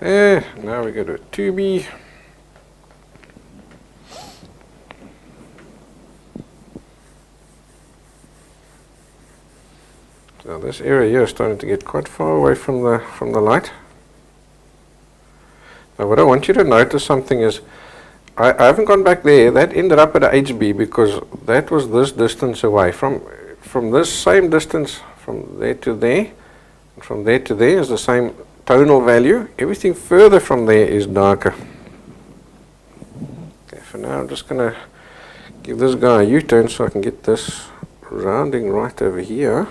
Speaker 1: There, now we go to a 2B. So this area here is starting to get quite far away from the light. Now what I want you to notice something is, I haven't gone back there. That ended up at a HB because that was this distance away. From this same distance, from there to there, and from there to there is the same tonal value. Everything further from there is darker. Okay, for now I'm just going to give this guy a U-turn so I can get this rounding right over here.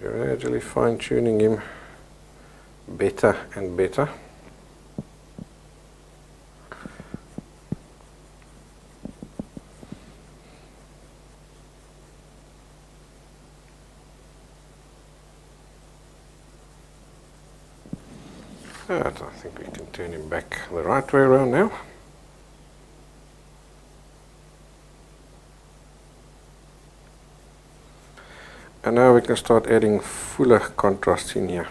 Speaker 1: Gradually fine-tuning him better and better. Right, I think we can turn him back the right way around now. And now we can start adding fuller contrast in here.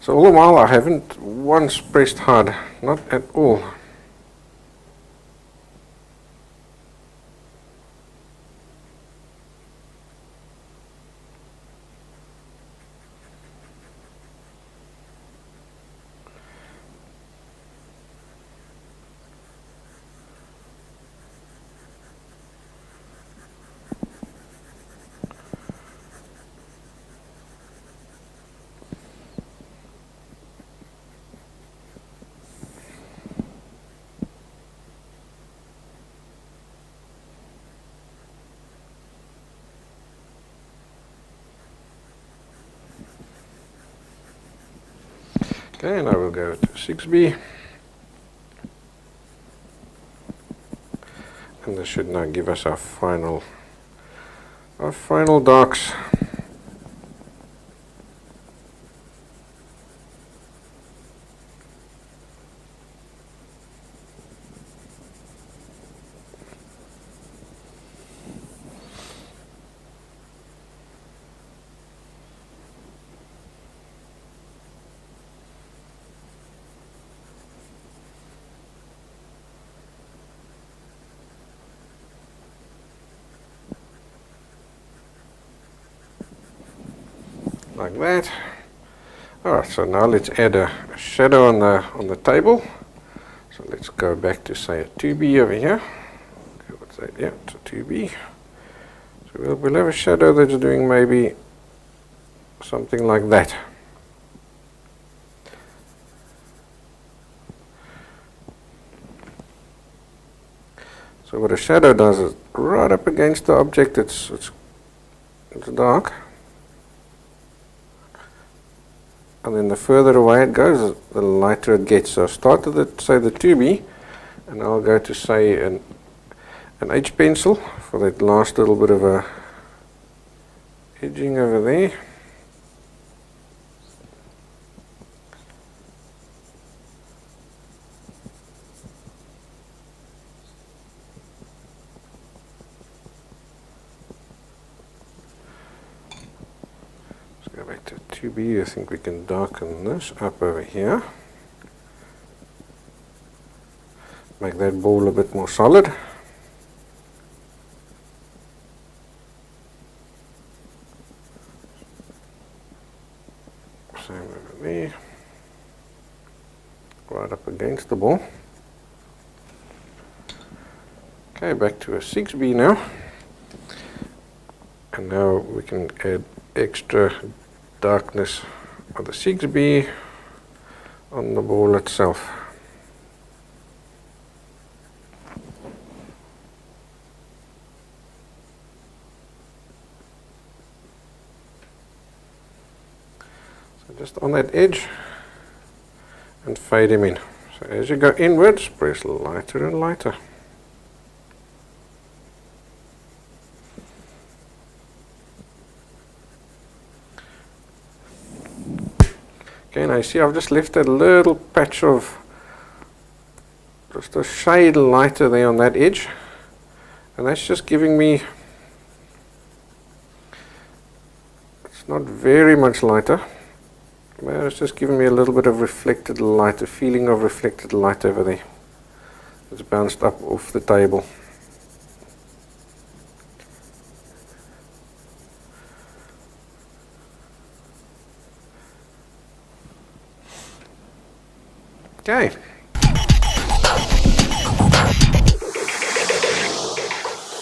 Speaker 1: So all the while I haven't once pressed hard, not at all. Okay, now we'll go to 6B. And this should now give us our final darks. Like that. Alright, so now let's add a shadow on the table. So let's go back to say a 2B over here. Okay, what's that? Yeah, it's a 2B. So we'll have a shadow that's doing maybe something like that. So what a shadow does is right up against the object, it's dark. And then the further away it goes, the lighter it gets. So I start with say the 2B, and I'll go to say an H pencil for that last little bit of a edging over there. Go back to 2B. I think we can darken this up over here. Make that ball a bit more solid. Same over there. Right up against the ball. Okay, back to a 6B now. And now we can add extra darkness of the 6B on the ball itself. So just on that edge and fade him in. So as you go inwards, press lighter and lighter. Okay, now you see I've just left that little patch of just a shade lighter there on that edge, and that's just giving me, it's not very much lighter, but it's just giving me a little bit of reflected light, a feeling of reflected light over there. It's bounced up off the table.